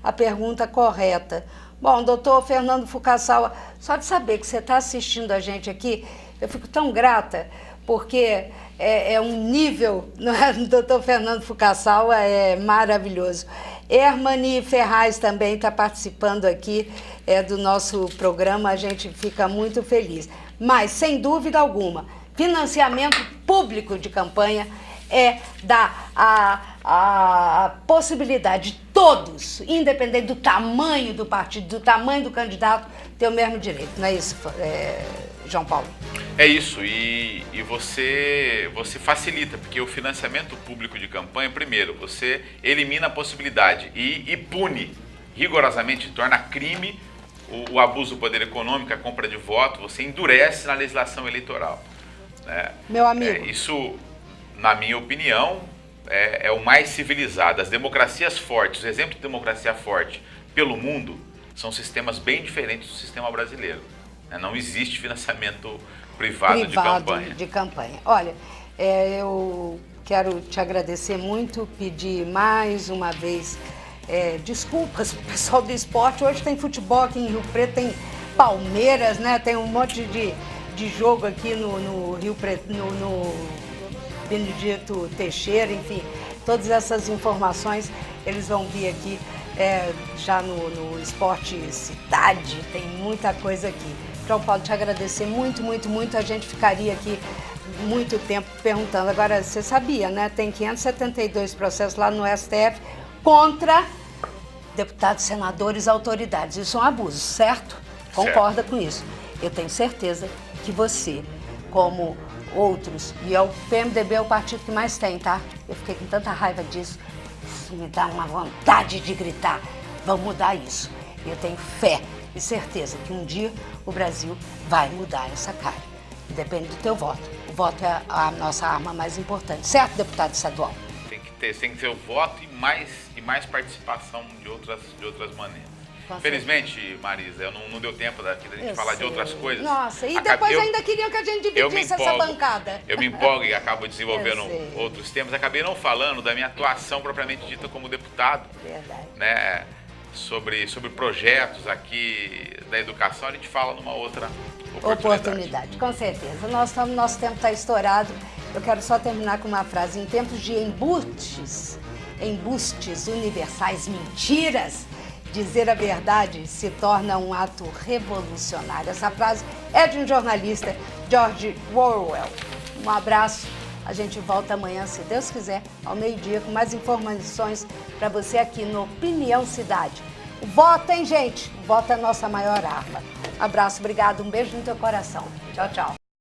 a pergunta correta. Bom, doutor Fernando Fukasawa, só de saber que você está assistindo a gente aqui, eu fico tão grata, porque é um nível, não é? O doutor Fernando Fukasawa é maravilhoso. Hermani Ferraz também está participando aqui do nosso programa, a gente fica muito feliz. Mas, sem dúvida alguma, financiamento público de campanha dá a possibilidade de todos, independente do tamanho do partido, do tamanho do candidato, ter o mesmo direito. Não é isso, João Paulo? É isso, e você facilita, porque o financiamento público de campanha, primeiro, você elimina a possibilidade e pune rigorosamente, torna crime o abuso do poder econômico, a compra de voto, você endurece na legislação eleitoral. Né? Meu amigo. Isso, na minha opinião, é o mais civilizado. As democracias fortes, os exemplos de democracia forte pelo mundo são sistemas bem diferentes do sistema brasileiro. Não existe financiamento privado de campanha. Olha, eu quero te agradecer muito, pedir mais uma vez desculpas pro pessoal do esporte. Hoje tem futebol aqui em Rio Preto, tem Palmeiras, né? Tem um monte de jogo aqui no Rio Preto, no Benedito Teixeira, enfim, todas essas informações eles vão vir aqui já no Esporte Cidade, tem muita coisa aqui. João Paulo, te agradecer muito, muito, muito, a gente ficaria aqui muito tempo perguntando. Agora, você sabia, né? Tem 572 processos lá no STF contra deputados, senadores, autoridades. Isso é um abuso, certo? Concorda com isso? Eu tenho certeza que você, como outros, e o PMDB é o partido que mais tem, tá? Eu fiquei com tanta raiva disso, isso me dá uma vontade de gritar. Vamos mudar isso. Eu tenho fé e certeza que um dia o Brasil vai mudar essa cara. Depende do teu voto. O voto é a nossa arma mais importante, certo, deputado estadual? Tem que ter o voto e mais participação de outras maneiras. Infelizmente, Marisa, não deu tempo da gente falar de outras coisas. Nossa, e depois ainda queriam que a gente dividisse essa bancada. Eu me empolgo e acabo desenvolvendo outros temas. Acabei não falando da minha atuação propriamente dita como deputado. Verdade. Né? Sobre projetos aqui da educação, a gente fala numa outra oportunidade. Com certeza. Nosso tempo está estourado. Eu quero só terminar com uma frase. Em tempos de embustes universais, mentiras, dizer a verdade se torna um ato revolucionário. Essa frase é de um jornalista, George Orwell. Um abraço. A gente volta amanhã, se Deus quiser, ao meio-dia, com mais informações para você aqui no Opinião Cidade. O voto, hein, gente? O voto é a nossa maior arma. Abraço, obrigado, um beijo no teu coração. Tchau, tchau.